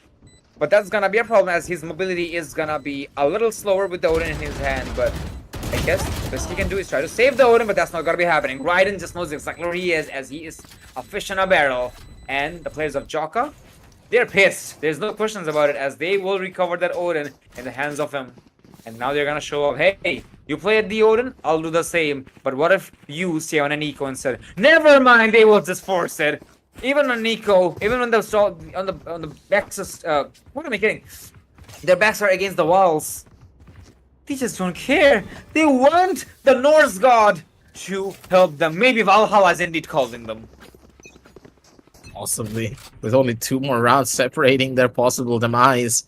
A: But that's gonna be a problem as his mobility is gonna be a little slower with the Odin in his hand, but I guess the best he can do is try to save the Odin, but that's not gonna be happening. Raiden just knows exactly where he is as he is a fish in a barrel. And the players of Joca, they're pissed. There's no questions about it as they will recover that Odin in the hands of him. And now they're gonna show up, hey, you played the Odin, I'll do the same. But what if you stay on an Eco instead? Never mind, they will just force it. Even on Nico, even when on the backs of, what am I kidding? Their backs are against the walls. They just don't care. They want the Norse god to help them. Maybe Valhalla is indeed calling them.
B: Possibly. With only 2 more rounds separating their possible demise,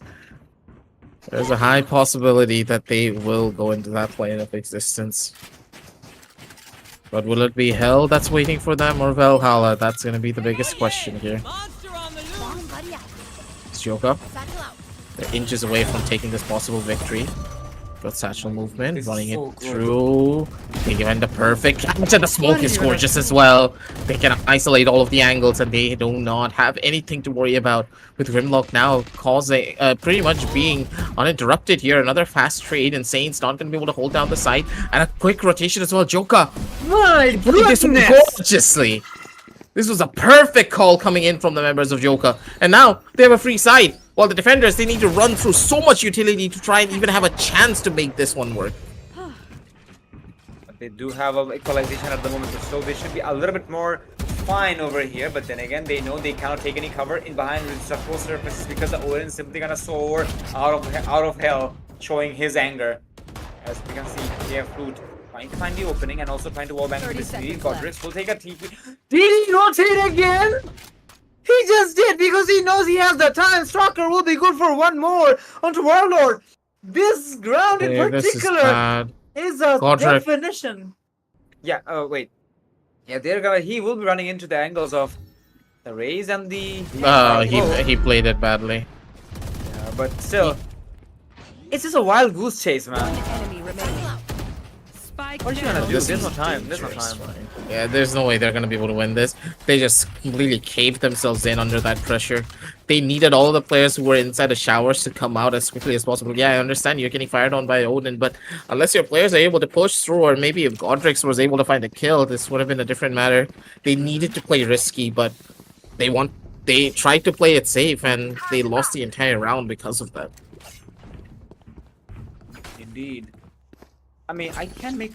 B: there's a high possibility that they will go into that plane of existence. But will it be Hell that's waiting for them or Valhalla? That's going to be the biggest question here. It's Joca. They're inches away from taking this possible victory. Got satchel movement, running it through. They find the perfect catch, and the smoke is gorgeous as well. They can isolate all of the angles, and they do not have anything to worry about. With Grimlock now causing, pretty much being uninterrupted here. Another fast trade. Insane's not going to be able to hold down the side, and a quick rotation as well. Joca,
A: My
B: this gorgeously. This was a perfect call coming in from the members of Joca, and now they have a free side. While the defenders, they need to run through so much utility to try and even have a chance to make this one work.
A: But they do have a equalization at the moment, so they should be a little bit more fine over here. But then again, they know they cannot take any cover in behind structural surfaces because the Odin is simply gonna soar out of hell, showing his anger. As we can see, they have Fruit trying to find the opening and also trying to wall bank with this lead. Godrix will take a TP. Did he rotate again? He just did because he knows he has the time. Stalker will be good for one more onto Warlord. This ground in particular is a definition. Yeah, wait. Yeah, he will be running into the angles of the Raze and the...
B: he played it badly.
A: Yeah, but still, it's just a wild goose chase, man.
F: One enemy remaining. Spike
A: What are you gonna
F: down.
A: do?
B: This
A: There's no
B: is
A: time. There's no
B: dangerous,
A: time.
B: right? Yeah, there's no way they're gonna be able to win this. They just completely caved themselves in under that pressure. They needed all the players who were inside the showers to come out as quickly as possible. Yeah, I understand you're getting fired on by Odin, but unless your players are able to push through, or maybe if Godrix was able to find a kill, this would have been a different matter. They needed to play risky, but they tried to play it safe, and they lost the entire round because of that.
A: Indeed. I mean, I can make.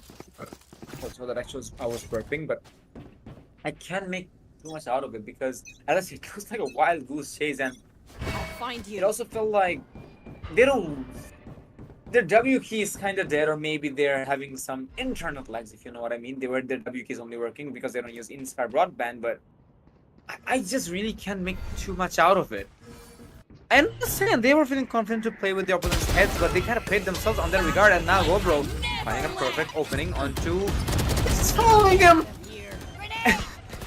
A: Also, that actually I was burping, but I can't make too much out of it because, as I said, it was like a wild goose chase, and
F: I'll find
A: it
F: you.
A: also felt like they don't. Their W key is kind of dead, or maybe they're having some internal lags, if you know what I mean. Their W key is only working because they don't use Inspire Broadband, but I just really can't make too much out of it. I understand they were feeling confident to play with the opponent's heads, but they kind of played themselves on that regard, and now Gobro finding a perfect opening onto. Just following him!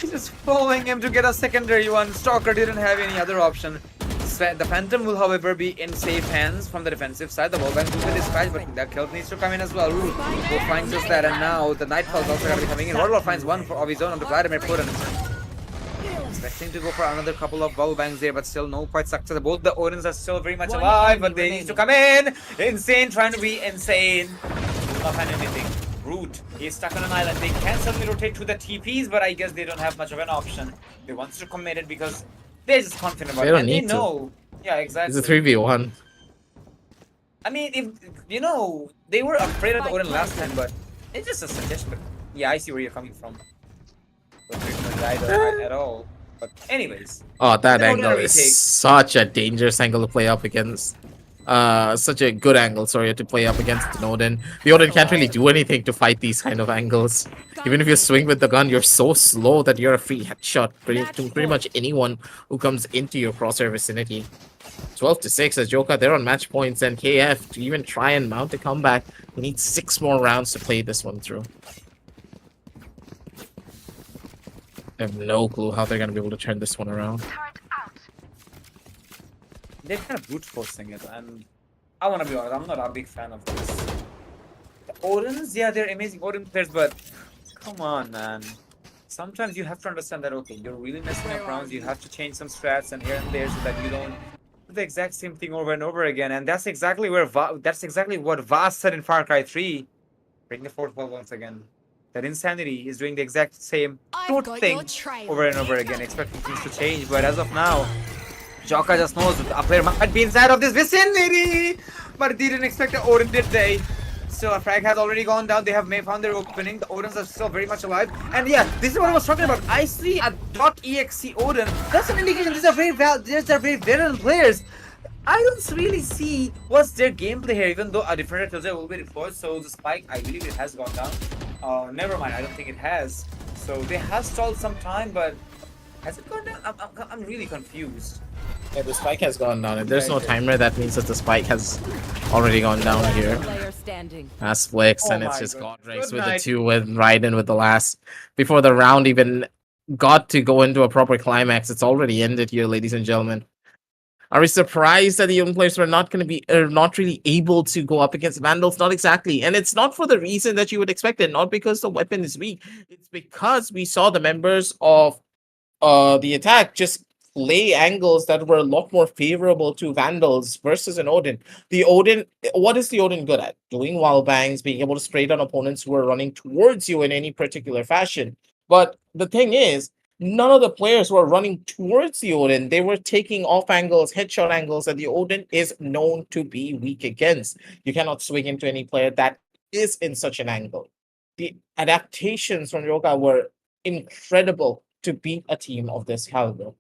A: He's just following him to get a secondary one. Stalker didn't have any other option. The Phantom will, however, be in safe hands from the defensive side. The Wallbang will be dispatched, but that kill needs to come in as well. Ooh, will find just that, and now the Nightfall is also going to be coming in. Wardlord finds one of his own on the Vladimir Putin. Expecting to go for another couple of Wallbangs there, but still no quite success. Both the Odins are still very much alive, but they need to come in. Insane, trying to be insane. Will not find anything. Root, he's stuck on an island. They can certainly rotate to the TPs, but I guess they don't have much of an option. They want to commit it because they're just confident about
B: They
A: it.
B: don't
A: And
B: need
A: they know. Yeah, exactly.
B: It's a 3v1.
A: I mean, if you know, they were afraid of the Odin last time, but it's just a suggestion. But yeah, I see where you're coming from. But they're not die at all. But anyways.
B: Oh, that
A: They don't
B: angle
A: really
B: is
A: take-
B: such a dangerous angle to play up against. Such a good angle, sorry, to play up against an Odin. The Odin can't really do anything to fight these kind of angles. Even if you swing with the gun, you're so slow that you're a free headshot to pretty much anyone who comes into your crosshair vicinity. 12-6 as Joca, they're on match points, and KF to even try and mount a comeback. We need 6 more rounds to play this one through. I have no clue how they're going to be able to turn this one around.
A: They're kind of brute forcing it, and I want to be honest, I'm not a big fan of this. The Odins, yeah, they're amazing Odin players, but come on, man. Sometimes you have to understand that, okay, you're really messing up rounds, you have to change some strats and here and there so that you don't do the exact same thing over and over again, and that's exactly where that's exactly what Vaz said in Far Cry 3. Bring the fourth wall once again. That Insanity is doing the exact same
F: I've got
A: thing
F: your trail.
A: over and over again, expecting things to change, but as of now, Joca just knows that a player might be inside of this vicinity, but they didn't expect the Odin, did they? Still, a frag has already gone down. They have found their opening. The Odins are still very much alive. And yeah, this is what I was talking about. I see a .exe Odin. That's an indication these are very veteran players. I don't really see what's their gameplay here, even though a different filter will be deployed. So the spike, I believe it has gone down. Never mind, I don't think it has. So they have stalled some time, but has it gone down? I'm really confused.
B: Yeah, the spike has gone down. If there's no timer, that means that the spike has already gone down here.
G: Player standing.
B: As Flicks,
A: Oh
B: and it's
A: my
B: just
A: goodness.
B: Godrix
A: Good
B: with the
A: night.
B: 2 with Raiden with the last. Before the round even got to go into a proper climax, it's already ended here, ladies and gentlemen. Are we surprised that the young players were not going to be not really able to go up against Vandals? Not exactly. And it's not for the reason that you would expect it, not because the weapon is weak. It's because we saw the members of the attack just play angles that were a lot more favorable to Vandals versus an Odin. The Odin, what is the Odin good at? Doing wall bangs, being able to spray down opponents who are running towards you in any particular fashion. But the thing is, none of the players were running towards the Odin. They were taking off angles, headshot angles that the Odin is known to be weak against. You cannot swing into any player that is in such an angle. The adaptations from Joca were incredible to beat a team of this caliber.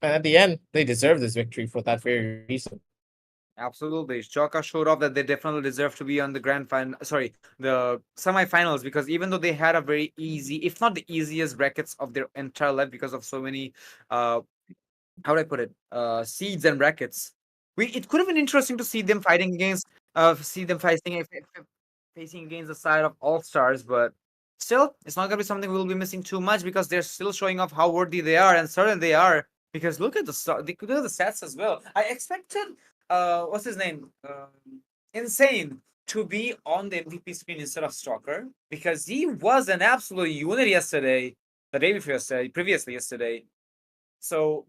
B: And at the end, they deserve this victory for that very reason.
A: Absolutely. Joca showed off that they definitely deserve to be on the the semi-finals, because even though they had a very easy, if not the easiest brackets of their entire life because of so many how do I put it? Seeds and brackets. It could have been interesting to see them fighting against facing against the side of all stars, but still, it's not gonna be something we'll be missing too much because they're still showing off how worthy they are, and certain they are. Because look at the look at the stats as well. I expected what's his name? Insane to be on the MVP screen instead of Stalker because he was an absolute unit yesterday, the day before yesterday, previously yesterday. So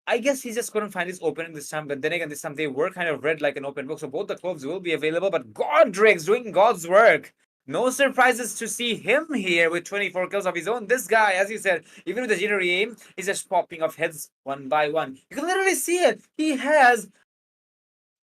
A: I guess he just couldn't find his opening this time. But then again, this time they were kind of read like an open book. So both the cloves will be available. But Godric's doing God's work. No surprises to see him here with 24 kills of his own. This guy, as you said, even with the jittery aim, he's just popping off heads one by one. You can literally see it. He has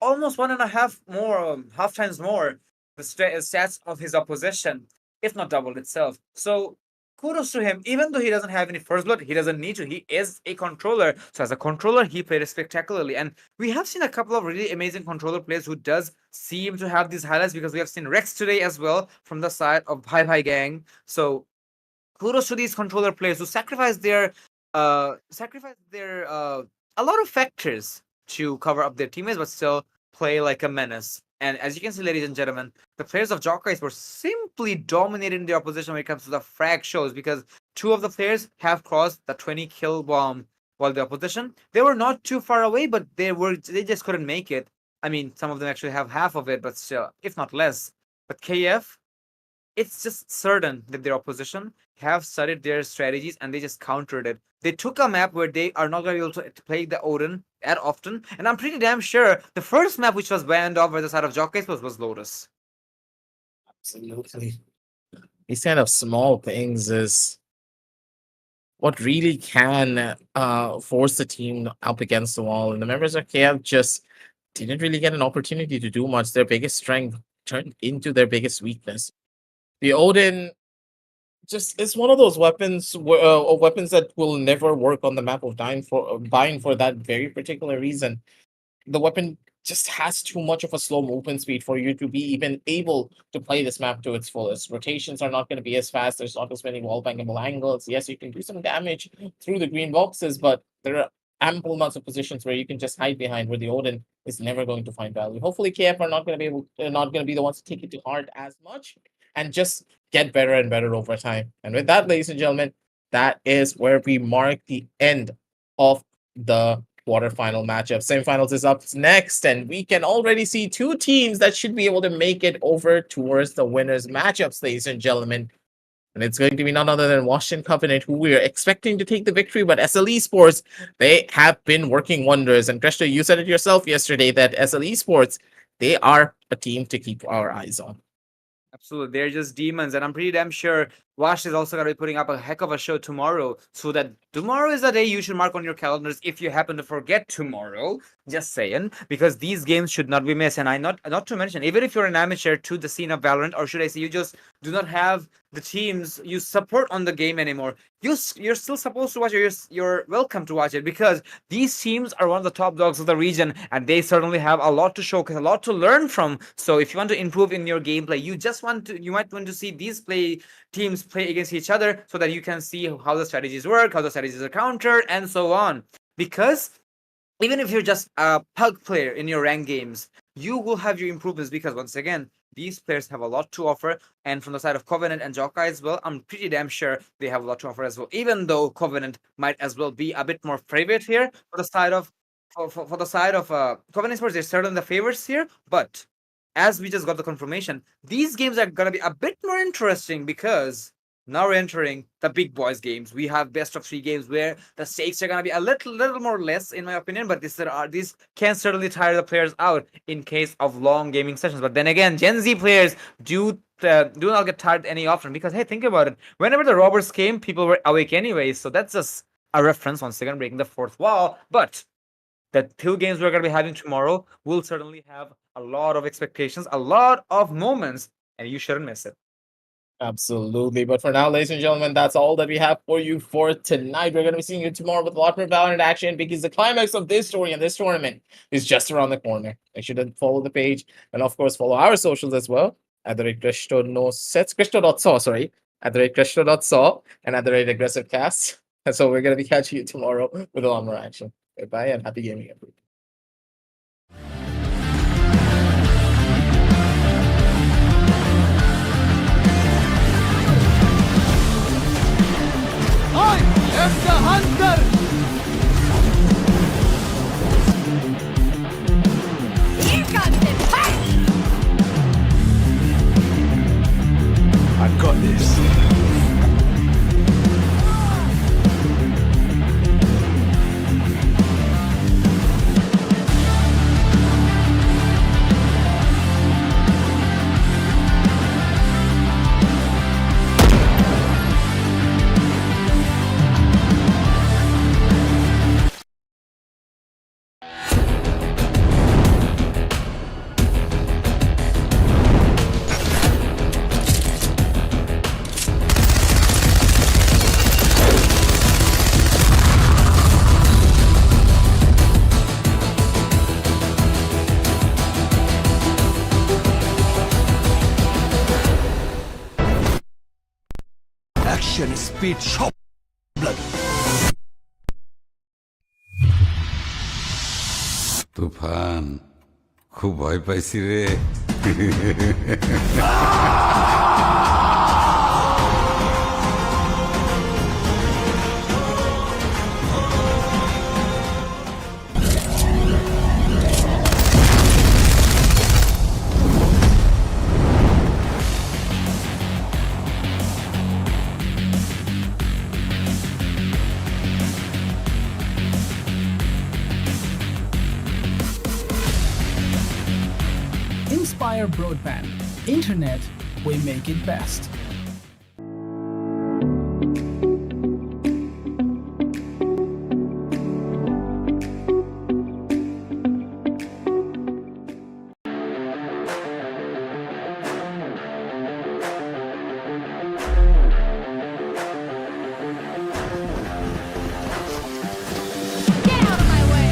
A: almost 1.5 half times more the stats of his opposition, if not doubled itself. So kudos to him. Even though he doesn't have any first blood, he doesn't need to. He is a controller. So as a controller, he played it spectacularly. And we have seen a couple of really amazing controller players who does seem to have these highlights because we have seen Rex today as well from the side of Bye Gang. So kudos to these controller players who sacrifice their a lot of factors to cover up their teammates, but still play like a menace. And as you can see, ladies and gentlemen, the players of Joca were simply dominating the opposition when it comes to the frag shows because 2 of the players have crossed the 20 kill bomb, while the opposition, they were not too far away, but they just couldn't make it. I mean, some of them actually have half of it, but still, if not less. But KF, it's just certain that their opposition have studied their strategies and they just countered it. They took a map where they are not going to be able to play the Odin that often, and I'm pretty damn sure the first map which was banned off by the side of Jockey's was Lotus.
B: Absolutely. These kind of small things is what really can force the team up against the wall. And the members of KF just didn't really get an opportunity to do much. Their biggest strength turned into their biggest weakness. The Odin just is one of those weapons that will never work on the map of Bind for that very particular reason. The weapon just has too much of a slow movement speed for you to be even able to play this map to its fullest. Rotations are not going to be as fast. There's not as many wall bangable angles. Yes, you can do some damage through the green boxes, but there are ample amounts of positions where you can just hide behind, where the Odin is never going to find value. Hopefully, KF are not going to be the ones to take it to heart as much and just get better and better over time. And with that, ladies and gentlemen, that is where we mark the end of the quarterfinal matchup. Semifinals is up next, and we can already see 2 teams that should be able to make it over towards the winners matchups, ladies and gentlemen. And it's going to be none other than Washington Covenant, who we are expecting to take the victory. But SL Esports, they have been working wonders. And Krishna, you said it yourself yesterday that SL Esports, they are a team to keep our eyes on.
A: Absolutely, they're just demons, and I'm pretty damn sure Wash is also going to be putting up a heck of a show tomorrow. So that tomorrow is a day you should mark on your calendars if you happen to forget tomorrow. Just saying, because these games should not be missed. And not to mention, even if you're an amateur to the scene of Valorant, or should I say, you just do not have the teams you support on the game anymore, you're still supposed to watch it. You're welcome to watch it because these teams are one of the top dogs of the region, and they certainly have a lot to showcase, a lot to learn from. So if you want to improve in your gameplay, you might want to see these teams play against each other so that you can see how the strategies work, how the strategies are countered, and so on. Because even if you're just a pug player in your ranked games, you will have your improvements because once again, these players have a lot to offer. And from the side of Covenant and Joca as well, I'm pretty damn sure they have a lot to offer as well. Even though Covenant might as well be a bit more favorite here for the side of Covenant Sports, they're certainly the favorites here. But as we just got the confirmation, these games are gonna be a bit more interesting because now we're entering the big boys games. We have best of 3 games where the stakes are gonna be a little more less, in my opinion. But these can certainly tire the players out in case of long gaming sessions. But then again, Gen Z players do not get tired any often because hey, think about it. Whenever the robbers came, people were awake anyways. So that's just a reference once again, breaking the 4th wall. But the 2 games we're gonna be having tomorrow will certainly have a lot of expectations, a lot of moments, and you shouldn't miss it.
B: Absolutely. But for now, ladies and gentlemen, that's all that we have for you for tonight. We're going to be seeing you tomorrow with a lot more Valorant action because the climax of this story and this tournament is just around the corner. Make sure to follow the page and, of course, follow our socials as well. @Krishto.saw, sorry. @Krishto.saw and @AggressiveCast. And so we're going to be catching you tomorrow with a lot more action. Goodbye and happy gaming, everyone.
C: I am the hunter!
F: Here comes the fight!
C: Action speed shop blood.
D: তুফান খুব ভয় পাইছি রে
E: Inspire Broadband. Internet, we make it best.
F: Get out of my way!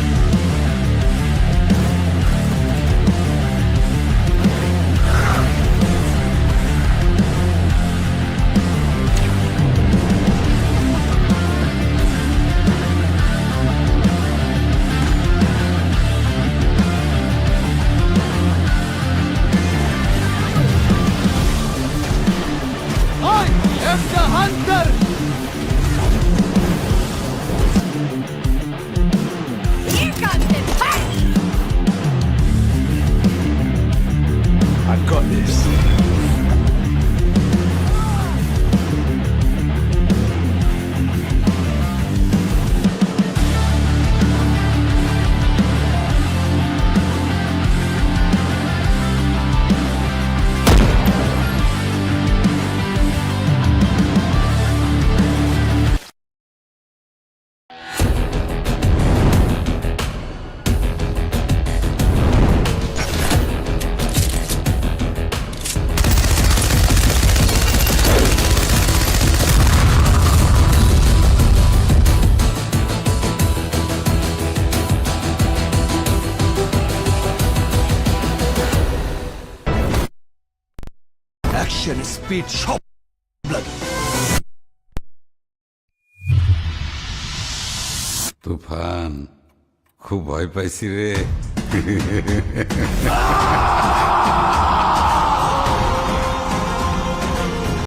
C: I am the hunter.
F: Here comes the fight!
C: I've got this. Action speed shop blood.
D: তুফান খুব ভয় পাইছি রে